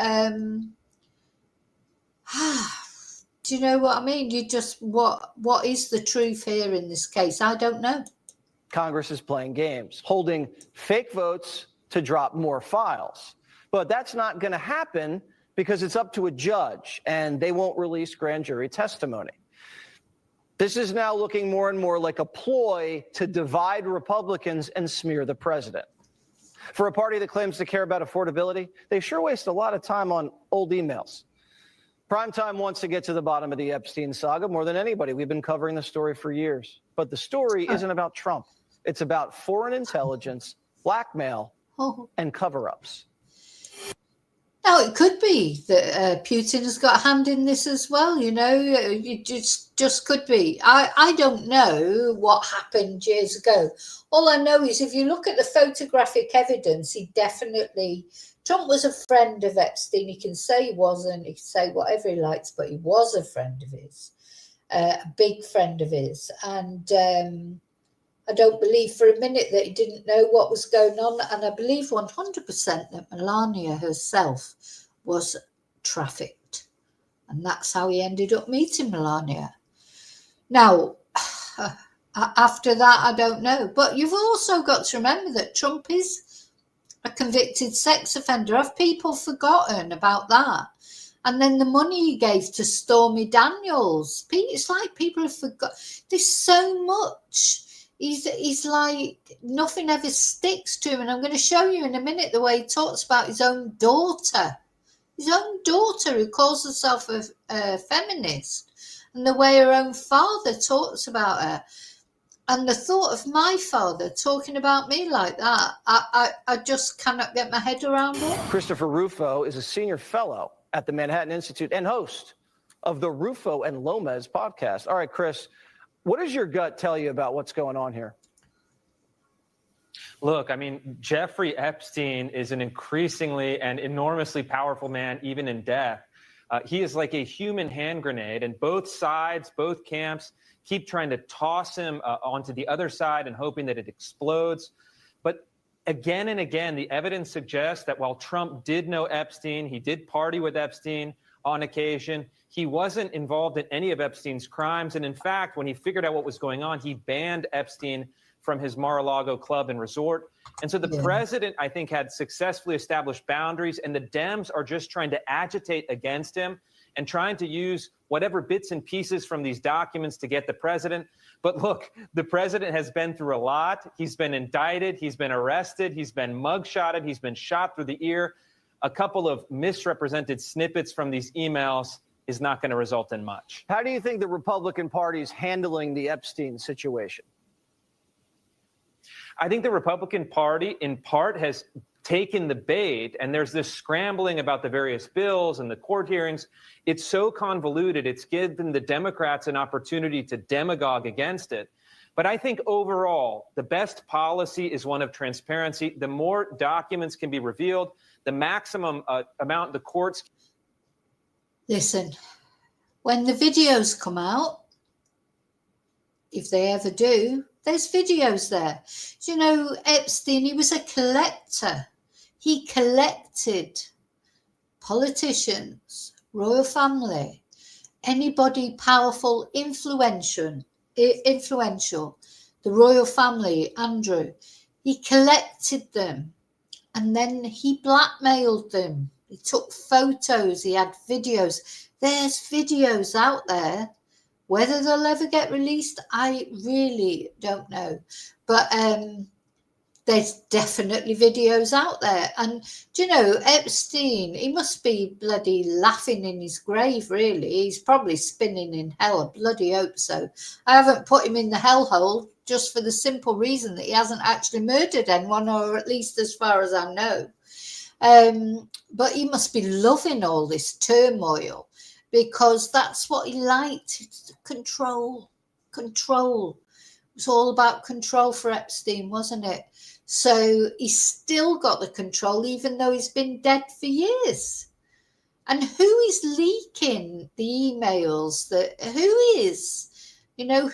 do you know what I mean? What is the truth here in this case? I don't know. Congress is playing games, holding fake votes to drop more files. But that's not going to happen because it's up to a judge and they won't release grand jury testimony. This is now looking more and more like a ploy to divide Republicans and smear the president. For a party that claims to care about affordability, they sure waste a lot of time on old emails. Primetime wants to get to the bottom of the Epstein saga more than anybody. We've been covering the story for years. But the story isn't about Trump. It's about foreign intelligence, blackmail, and cover-ups. Now, it could be that Putin has got a hand in this as well, you know. It just could be. I don't know what happened years ago. All I know is if you look at the photographic evidence, he definitely... Trump was a friend of Epstein. He can say he wasn't. He can say whatever he likes, but he was a friend of his, a big friend of his. And I don't believe for a minute that he didn't know what was going on. And I believe 100% that Melania herself was trafficked. And that's how he ended up meeting Melania. Now, after that, I don't know. But you've also got to remember that Trump is a convicted sex offender. Have people forgotten about that? And then the money he gave to Stormy Daniels. It's like people have forgotten. There's so much. He's like, nothing ever sticks to him. And I'm going to show you in a minute the way he talks about his own daughter. His own daughter who calls herself a feminist. And the way her own father talks about her. And the thought of my father talking about me like that, I just cannot get my head around it. Christopher Rufo is a senior fellow at the Manhattan Institute and host of the Rufo and Lomez podcast. All right, Chris, what does your gut tell you about what's going on here? Look, I mean, Jeffrey Epstein is an increasingly and enormously powerful man, even in death. He is like a human hand grenade, and both sides, both camps, keep trying to toss him onto the other side and hoping that it explodes. But again and again, the evidence suggests that while Trump did know Epstein, he did party with Epstein on occasion, he wasn't involved in any of Epstein's crimes. And in fact, when he figured out what was going on, he banned Epstein from his Mar-a-Lago club and resort. And so the president, I think, had successfully established boundaries, and the Dems are just trying to agitate against him and trying to use whatever bits and pieces from these documents to get the president. But look, the president has been through a lot. He's been indicted. He's been arrested. He's been mugshotted. He's been shot through the ear. A couple of misrepresented snippets from these emails is not going to result in much. How do you think the Republican Party is handling the Epstein situation? I think the Republican Party, in part, has taken the bait, and there's this scrambling about the various bills and the court hearings. It's so convoluted, it's given the Democrats an opportunity to demagogue against it. But I think overall, the best policy is one of transparency. The more documents can be revealed, the maximum amount the courts. Listen, when the videos come out, if they ever do, there's videos there. Do you know, Epstein, he was a collector. He collected politicians, royal family, anybody powerful, influential, the royal family, Andrew. He collected them and then he blackmailed them. He took photos, he had videos. There's videos out there. Whether they'll ever get released, I really don't know. But there's definitely videos out there. And, do you know, Epstein, he must be bloody laughing in his grave, really. He's probably spinning in hell. I bloody hope so. I haven't put him in the hellhole just for the simple reason that he hasn't actually murdered anyone, or at least as far as I know. But he must be loving all this turmoil, because that's what he liked. It's control. It was all about control for Epstein, wasn't it? So he's still got the control, even though he's been dead for years. And who is leaking the emails?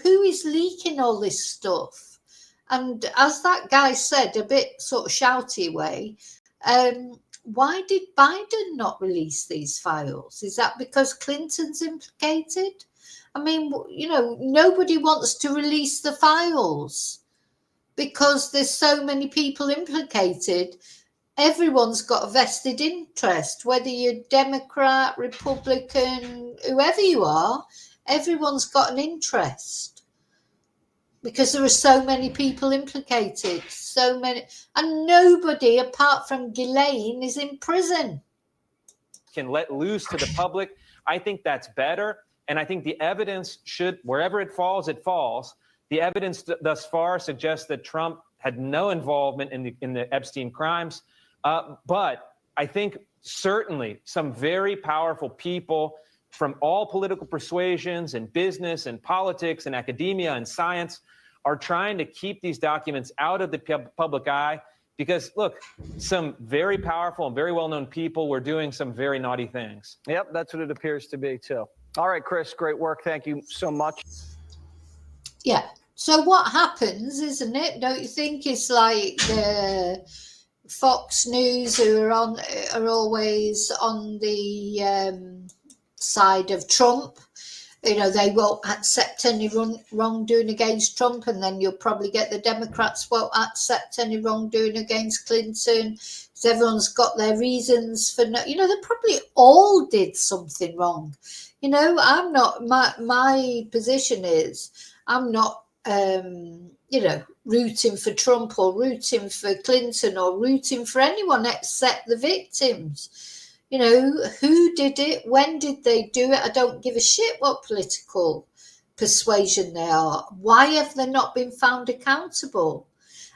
Who is leaking all this stuff? And as that guy said, a bit sort of shouty way, why did Biden not release these files? Is that because Clinton's implicated? I mean, you know, nobody wants to release the files because there's so many people implicated. Everyone's got a vested interest, whether you're Democrat, Republican, whoever you are. Everyone's got an interest because there are so many people implicated, so many, and nobody apart from Ghislaine is in prison. Can let loose to the public. I think that's better. And I think the evidence should, wherever it falls, it falls. The evidence thus far suggests that Trump had no involvement in the Epstein crimes. But I think certainly some very powerful people from all political persuasions and business and politics and academia and science are trying to keep these documents out of the public eye because, look, some very powerful and very well-known people were doing some very naughty things. Yep, that's what it appears to be, too. All right, Chris, great work. Thank you so much. Yeah. So what happens, isn't it? Don't you think it's like the Fox News who are always on the side of Trump? You know, they won't accept any wrongdoing against Trump, and then you'll probably get the Democrats won't accept any wrongdoing against Clinton. So everyone's got their reasons for no. You know, they probably all did something wrong. You know, I'm not. My position is I'm not. You know, rooting for Trump or rooting for Clinton or rooting for anyone except the victims. You know, who did it? When did they do it? I don't give a shit what political persuasion they are. Why have they not been found accountable?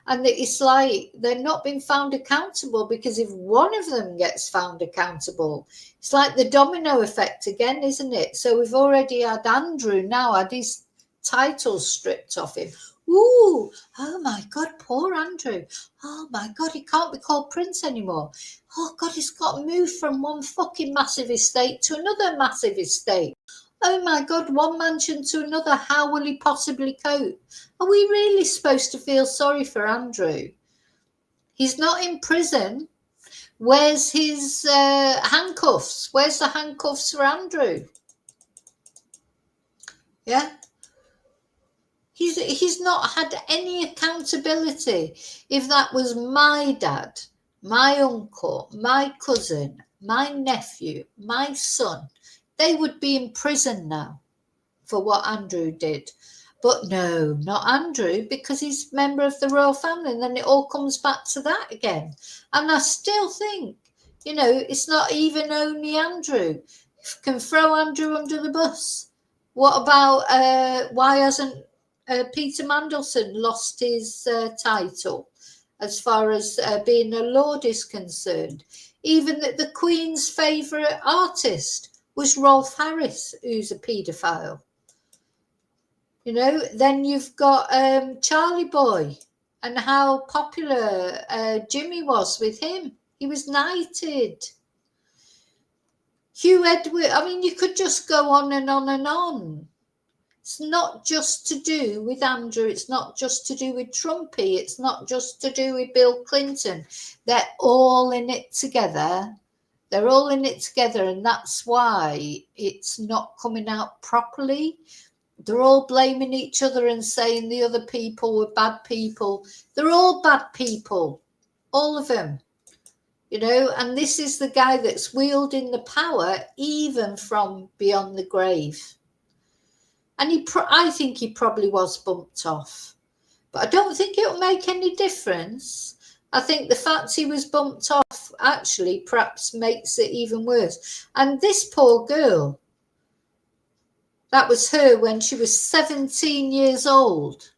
And it's like they're not being found accountable because if one of them gets found accountable, it's like the domino effect again, isn't it? So we've already had Andrew now had his titles stripped off him. Ooh, oh my God, poor Andrew. Oh my God, he can't be called Prince anymore. Oh God, he's got moved from one fucking massive estate to another massive estate. Oh my God, one mansion to another. How will he possibly cope? Are we really supposed to feel sorry for Andrew? He's not in prison. Where's his handcuffs? Where's the handcuffs for Andrew? Yeah. He's not had any accountability. If that was my dad, my uncle, my cousin, my nephew, my son, they would be in prison now for what Andrew did. But no, not Andrew, because he's a member of the royal family, and then it all comes back to that again. And I still think, you know, it's not even only Andrew. If you can throw Andrew under the bus. What about why hasn't Peter Mandelson lost his title as far as being a lord is concerned? Even that the Queen's favourite artist was Rolf Harris, who's a paedophile. You know, then you've got Charlie Boy and how popular Jimmy was with him. He was knighted. Hugh Edward, I mean, you could just go on and on and on. It's not just to do with Andrew. It's not just to do with Trumpy. It's not just to do with Bill Clinton. They're all in it together. They're all in it together, and that's why it's not coming out properly. They're all blaming each other and saying the other people were bad people. They're all bad people, all of them. You know, and this is the guy that's wielding the power even from beyond the grave. And I think he probably was bumped off. But I don't think it'll make any difference. I think the fact he was bumped off actually perhaps makes it even worse. And this poor girl, that was her when she was 17 years old.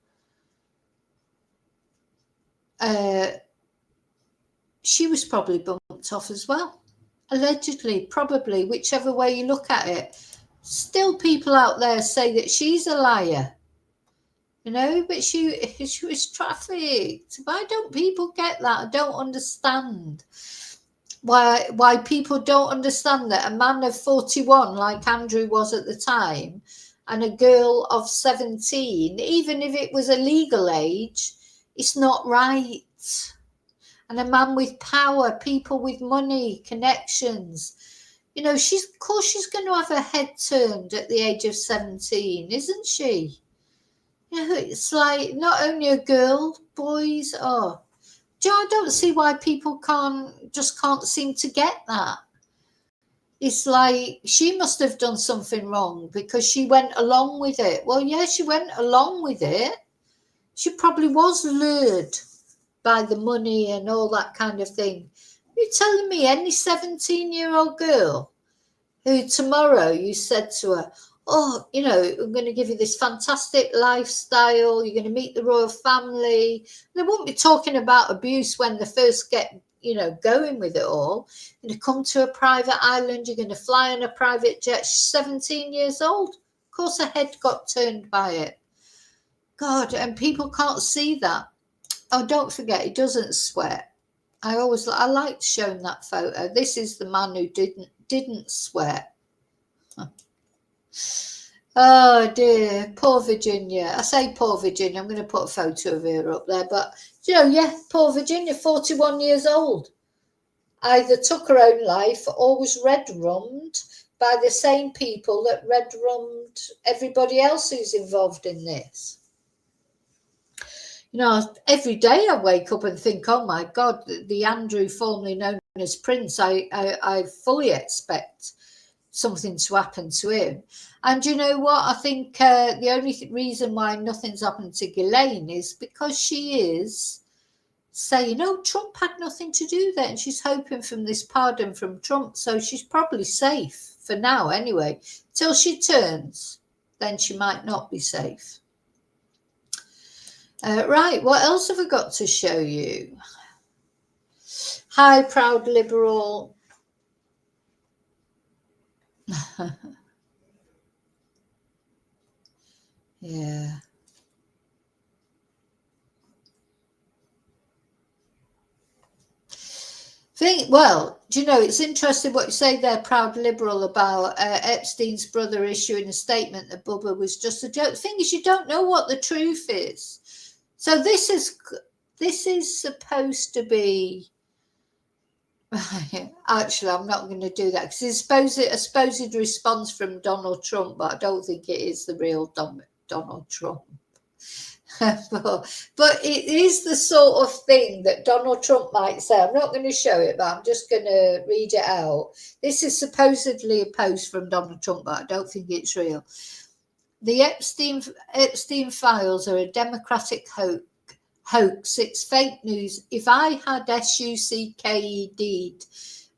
She was probably bumped off as well. Allegedly, probably, whichever way you look at it. Still people out there say that she's a liar. You know, but she was trafficked. Why don't people get that? I don't understand. Why people don't understand that a man of 41, like Andrew was at the time, and a girl of 17, even if it was a legal age, it's not right. And a man with power, people with money, connections, you know, of course she's going to have her head turned at the age of 17, isn't she? You know, it's like not only a girl, boys, I don't see why people can't seem to get that. it's like she must have done something wrong because she went along with it. Well, yeah, she went along with it. She probably was lured by the money and all that kind of thing. You're telling me any 17-year-old girl who tomorrow you said to her, oh, you know, I'm going to give you this fantastic lifestyle, you're going to meet the royal family. They won't be talking about abuse when they first get, you know, going with it all. You're going to come to a private island, you're going to fly on a private jet. She's 17 years old. Of course her head got turned by it. God, and people can't see that. Oh, don't forget, he doesn't sweat. I liked showing that photo. This is the man who didn't sweat. Oh dear, poor Virginia. I say poor Virginia. I'm going to put a photo of her up there, but you know, yeah, poor Virginia, 41 years old, either took her own life or was red-rummed by the same people that red-rummed everybody else who's involved in this. You know, every day I wake up and think, oh my God, the Andrew formerly known as Prince, I fully expect something to happen to him. And you know what? I think the only reason why nothing's happened to Ghislaine is because she is saying, oh, Trump had nothing to do there. And she's hoping from this pardon from Trump. So she's probably safe for now anyway. Till she turns, then she might not be safe. Right, what else have I got to show you? Hi, proud liberal. Yeah. Well, do you know, it's interesting what you say there, proud liberal, about Epstein's brother issuing a statement that Bubba was just a joke. The thing is, you don't know what the truth is. So this is supposed to be. Actually, I'm not going to do that because it's a supposed response from Donald Trump, but I don't think it is the real Donald Trump. but it is the sort of thing that Donald Trump might say. I'm not going to show it, but I'm just going to read it out. This is supposedly a post from Donald Trump, but I don't think it's real. The Epstein files are a Democratic hoax. It's fake news. If I had SUCKED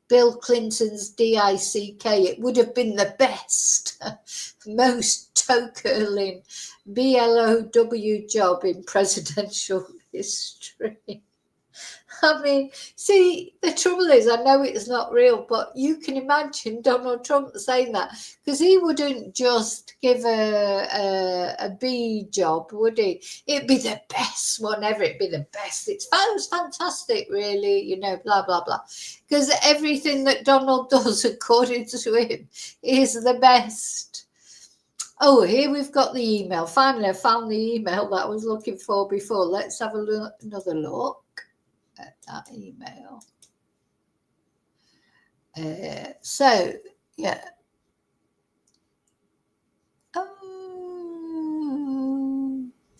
Bill Clinton's DICK, it would have been the best, most toe-curling BLOW job in presidential history. I mean, see, the trouble is, I know it's not real, but you can imagine Donald Trump saying that, because he wouldn't just give a B job, would he? It'd be the best one ever. It'd be the best. It was fantastic, really, you know, blah, blah, blah. Because everything that Donald does, according to him, is the best. Oh, here we've got the email. Finally, I found the email that I was looking for before. Let's have another look at that email. So, yeah.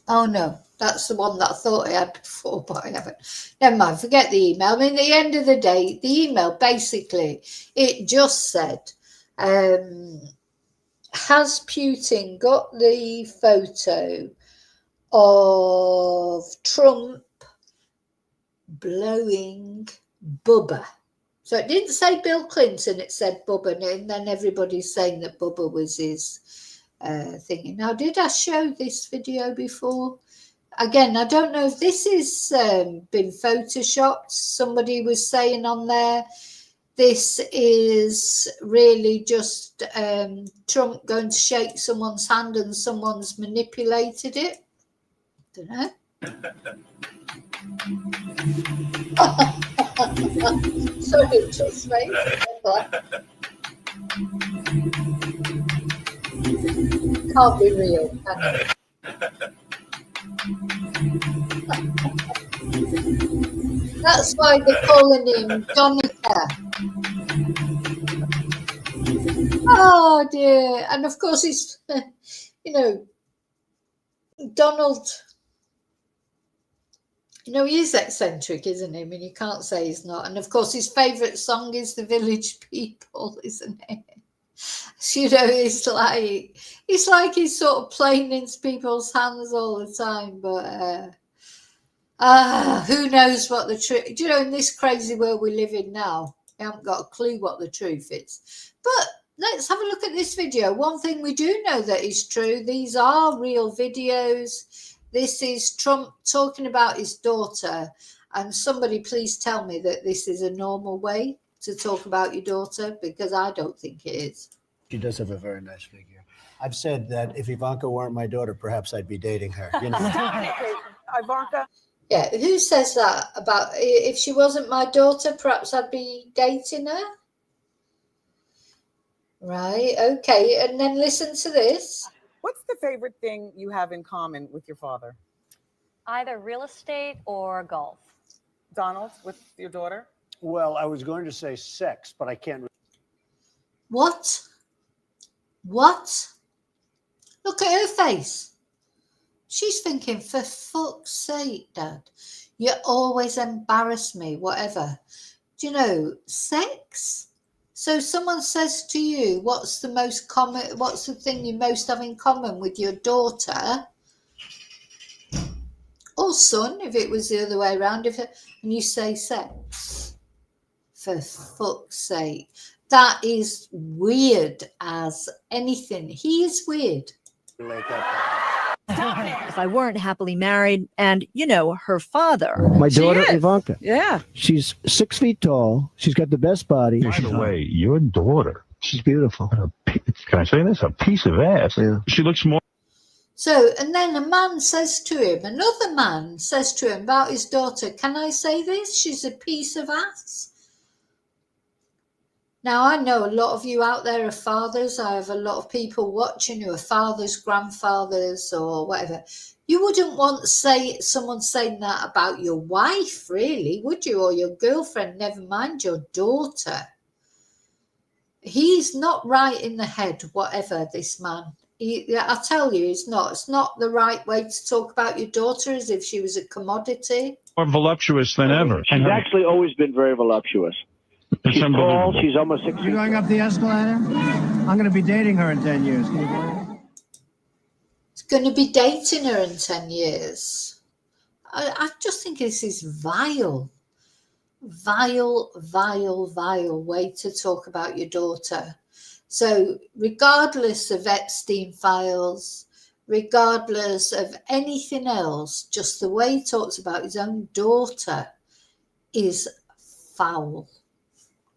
Oh, no, that's the one that I thought I had before, but I haven't. Never mind, forget the email. I mean, at the end of the day, the email, basically, it just said, has Putin got the photo of Trump blowing Bubba? So it didn't say Bill Clinton, it said Bubba, and then everybody's saying that Bubba was his thingy. Now, did I show this video before? Again, I don't know if this has been photoshopped. Somebody was saying on there, this is really just Trump going to shake someone's hand and someone's manipulated it. Don't know. Sorry, just mate. Can't be real, can it? That's why they're calling him Donica. Oh dear. And of course it's, you know, Donald You know, he is eccentric, isn't he? I mean, you can't say he's not. And of course, his favourite song is The Village People, isn't it? You know, it's like he's sort of playing into people's hands all the time. But who knows what the truth? You know, in this crazy world we live in now, I haven't got a clue what the truth is. But let's have a look at this video. One thing we do know that is true, these are real videos. This is Trump talking about his daughter. And somebody please tell me that this is a normal way to talk about your daughter, because I don't think it is. She does have a very nice figure. I've said that if Ivanka weren't my daughter, perhaps I'd be dating her. You know. Ivanka? Yeah, who says that about if she wasn't my daughter, perhaps I'd be dating her? Right, okay. And then listen to this. What's the favorite thing you have in common with your father? Either real estate or golf. Donald, with your daughter? Well, I was going to say sex, but I can't. What? What? Look at her face. She's thinking, for fuck's sake, Dad, you always embarrass me, whatever. Do you know, sex? So someone says to you, what's the thing you most have in common with your daughter? Or son, if it was the other way around, and you say sex. For fuck's sake. That is weird as anything. He is weird. If I weren't happily married and, you know, her father. My daughter, Ivanka. Yeah. She's 6 feet tall. She's got the best body. By the way, your daughter. She's beautiful. Can I say this? A piece of ass. Yeah. She looks more. So, and then another man says to him about his daughter, can I say this? She's a piece of ass. Now, I know a lot of you out there are fathers. I have a lot of people watching who are fathers, grandfathers, or whatever. You wouldn't want someone saying that about your wife, really, would you? Or your girlfriend, never mind your daughter. He's not right in the head, whatever, this man. I tell you, it's not. It's not the right way to talk about your daughter as if she was a commodity. More voluptuous than ever. She's actually always been very voluptuous. She's tall. She's almost 6 feet. You going up the escalator? I'm going to be dating her in 10 years. Can you believe it? It's going to be dating her in 10 years. I just think this is vile. Vile way to talk about your daughter. So regardless of Epstein files, regardless of anything else, just the way he talks about his own daughter is foul.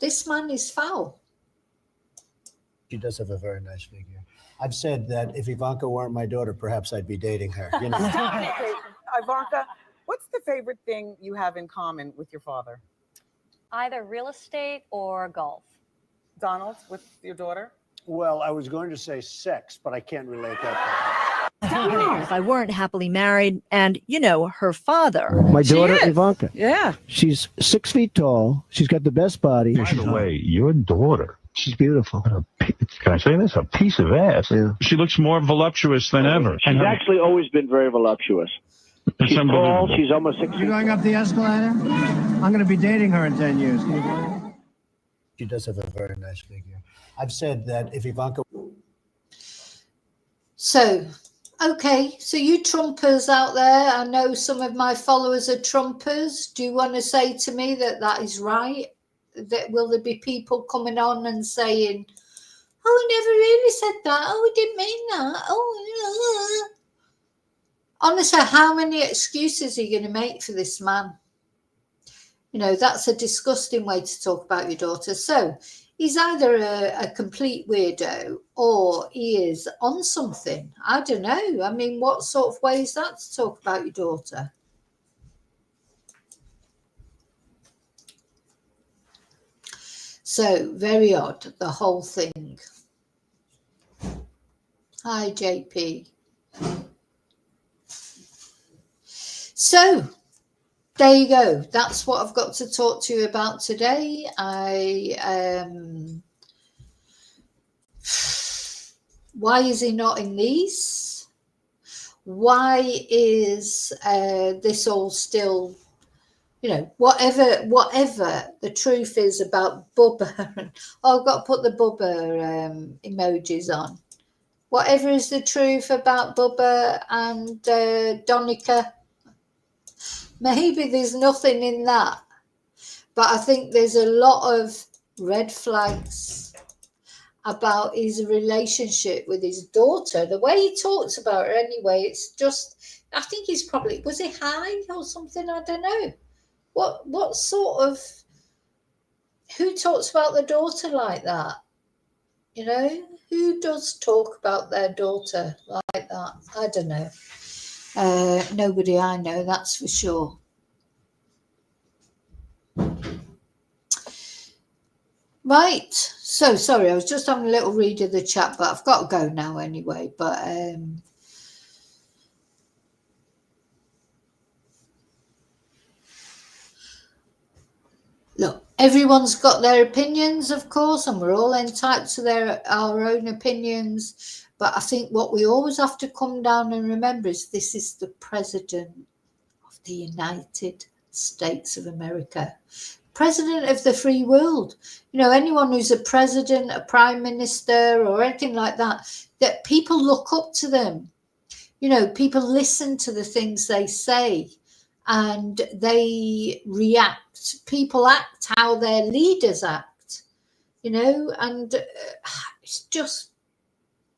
This man is foul. She does have a very nice figure. I've said that if Ivanka weren't my daughter, perhaps I'd be dating her. You know. Okay, Ivanka, what's the favorite thing you have in common with your father? Either real estate or golf. Donald, with your daughter? Well, I was going to say sex, but I can't relate that. If I weren't happily married and, you know, her father. My daughter, Ivanka. Yeah. She's 6 feet tall. She's got the best body. By the way, your daughter. She's beautiful. Can I say this? A piece of ass. Yeah. She looks more voluptuous than ever. She's actually always been very voluptuous. She's tall. She's almost 6 feet. You going up the escalator? I'm going to be dating her in 10 years. Can you believe it? She does have a very nice figure. I've said that if Ivanka. So, okay, so you Trumpers out there, I know some of my followers are Trumpers. Do you want to say to me that that is right? That will there be people coming on and saying, oh, we never really said that. Oh, we didn't mean that. Oh, honestly, how many excuses are you going to make for this man? You know, that's a disgusting way to talk about your daughter. So he's either a complete weirdo or he is on something. I don't know. I mean, what sort of way is that to talk about your daughter? So very odd, the whole thing. Hi, JP. So there you go. That's what I've got to talk to you about today. Why is he not in these? why is this all still, whatever the truth is about Bubba, and I've got to put the Bubba emojis on. Whatever is the truth about Bubba and Donica, maybe there's nothing in that. But I think there's a lot of red flags about his relationship with his daughter. The way he talks about her anyway, it's just, I think he's probably, was he high or something? I don't know. What sort of, who talks about the daughter like that? Who does talk about their daughter like that? I don't know. Nobody I know, that's for sure. Right, so sorry, I was just having a little read of the chat, but I've got to go now anyway. But look, everyone's got their opinions, of course, and we're all entitled to our own opinions. But I think what we always have to come down and remember is this is the President of the United States of America. President of the free world. Anyone who's a president, a prime minister, or anything like that people look up to them. People listen to the things they say and they react. People act how their leaders act, and it's just,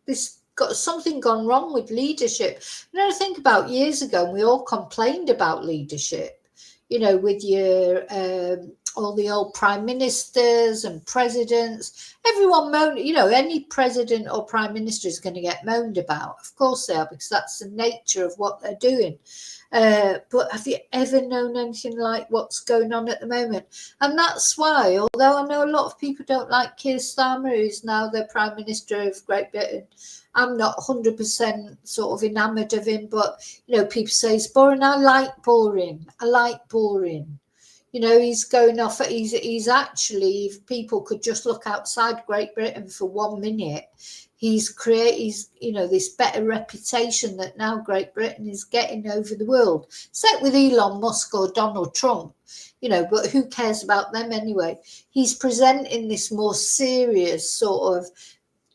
this got something gone wrong with leadership. Think about years ago, we all complained about leadership, with your all the old prime ministers and presidents, everyone moaned, any president or prime minister is going to get moaned about. Of course they are, because that's the nature of what they're doing. But have you ever known anything like what's going on at the moment? And that's why, although I know a lot of people don't like Keir Starmer, who's now the Prime Minister of Great Britain, I'm not 100% sort of enamoured of him, but, people say he's boring. I like boring. He's going off, he's actually, if people could just look outside Great Britain for 1 minute, he's this better reputation that now Great Britain is getting over the world, except with Elon Musk or Donald Trump, but who cares about them anyway? He's presenting this more serious sort of,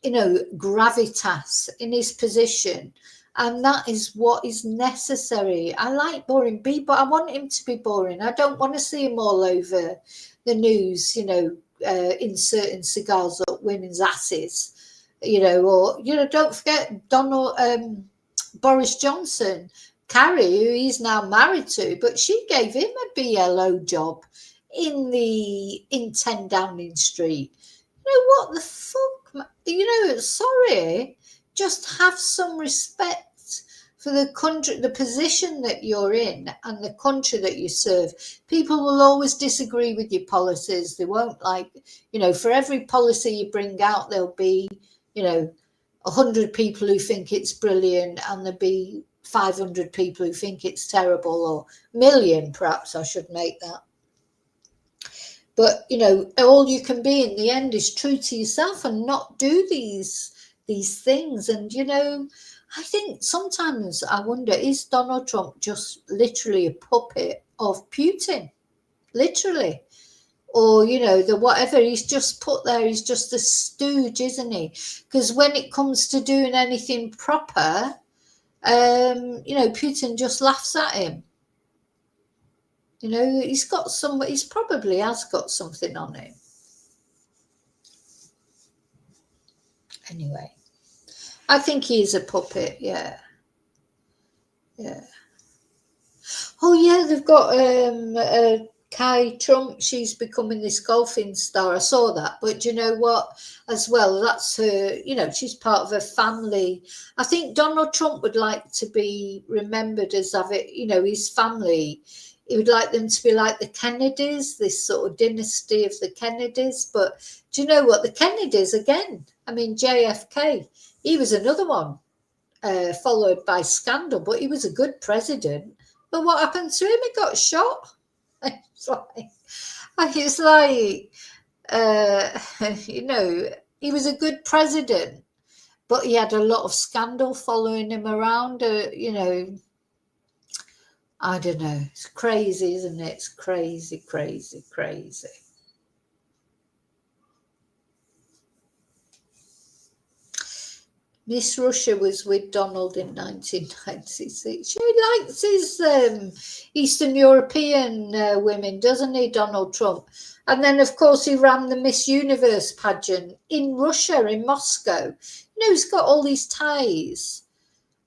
gravitas in his position. And that is what is necessary. I like boring people. I want him to be boring. I don't want to see him all over the news, inserting cigars up women's asses, don't forget Boris Johnson, Carrie, who he's now married to, but she gave him a BLO job in 10 Downing Street. What the fuck? Sorry. Just have some respect for the country, the position that you're in and the country that you serve. People will always disagree with your policies. They won't like, for every policy you bring out, there'll be, 100 people who think it's brilliant and there'll be 500 people who think it's terrible, or a million, perhaps I should make that. But, all you can be in the end is true to yourself and not do these things. And I think sometimes I wonder, is Donald Trump just literally a puppet of Putin, literally, or the whatever he's just put there, he's just a stooge, isn't he? Because when it comes to doing anything proper, Putin just laughs at him. He's probably has got something on him. Anyway, I think he's a puppet, yeah. Oh, yeah, they've got Kai Trump. She's becoming this golfing star. I saw that. But you know what? As well, that's her, she's part of her family. I think Donald Trump would like to be remembered as his family. He would like them to be like the Kennedys, this sort of dynasty of the Kennedys. But do you know what? The Kennedys, again, JFK, he was another one, followed by scandal, but he was a good president. But what happened to him? He got shot. It's like he was a good president, but he had a lot of scandal following him around. You know, I don't know. It's crazy, isn't it? It's crazy, crazy, crazy. Miss Russia was with Donald in 1996. She likes his Eastern European women, doesn't he, Donald Trump? And then, of course, he ran the Miss Universe pageant in Russia, in Moscow. You know, he's got all these ties.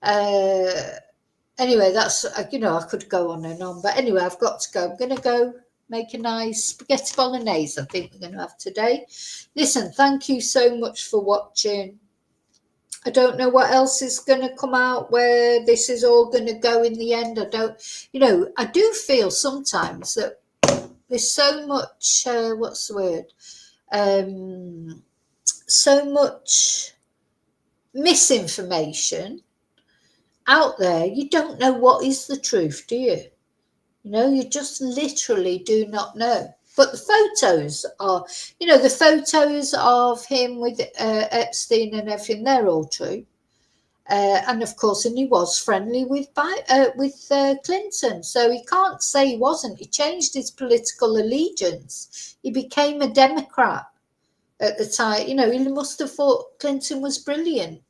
Anyway, that's, you know, I could go on and on. But anyway, I've got to go. I'm going to go make a nice spaghetti bolognese, I think we're going to have today. Listen, thank you so much for watching. I don't know what else is going to come out, where this is all going to go in the end. I don't, you know, I do feel sometimes that there's so much, what's the word? So much misinformation out there. You don't know what is the truth, do you? You know, you just literally do not know. But the photos are, you know, the photos of him with Epstein and everything, they're all true. And of course, and he was friendly with Clinton. So he can't say he wasn't. He changed his political allegiance. He became a Democrat at the time. You know, he must have thought Clinton was brilliant.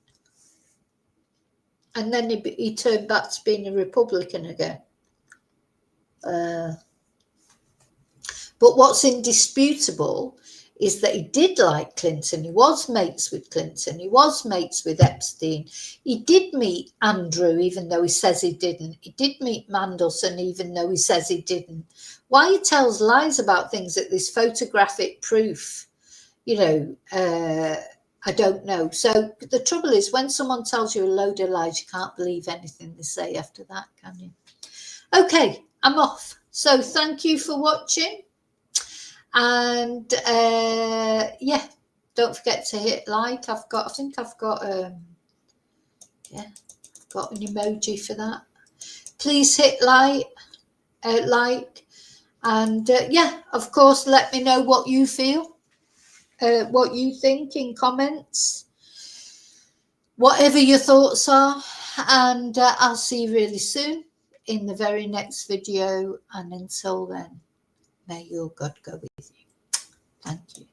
And then he turned back to being a Republican again. But what's indisputable is that he did like Clinton. He was mates with Clinton. He was mates with Epstein. He did meet Andrew, even though he says he didn't. He did meet Mandelson, even though he says he didn't. Why he tells lies about things that there's photographic proof, you know, I don't know. So the trouble is, when someone tells you a load of lies, you can't believe anything they say after that, can you? Okay, I'm off. So thank you for watching. And yeah, don't forget to hit like. I think I've got yeah, I've got an emoji for that. Please hit like, and yeah, of course, let me know what you feel, what you think in comments, whatever your thoughts are, and I'll see you really soon in the very next video. And until then, may your God go with you. Thank you.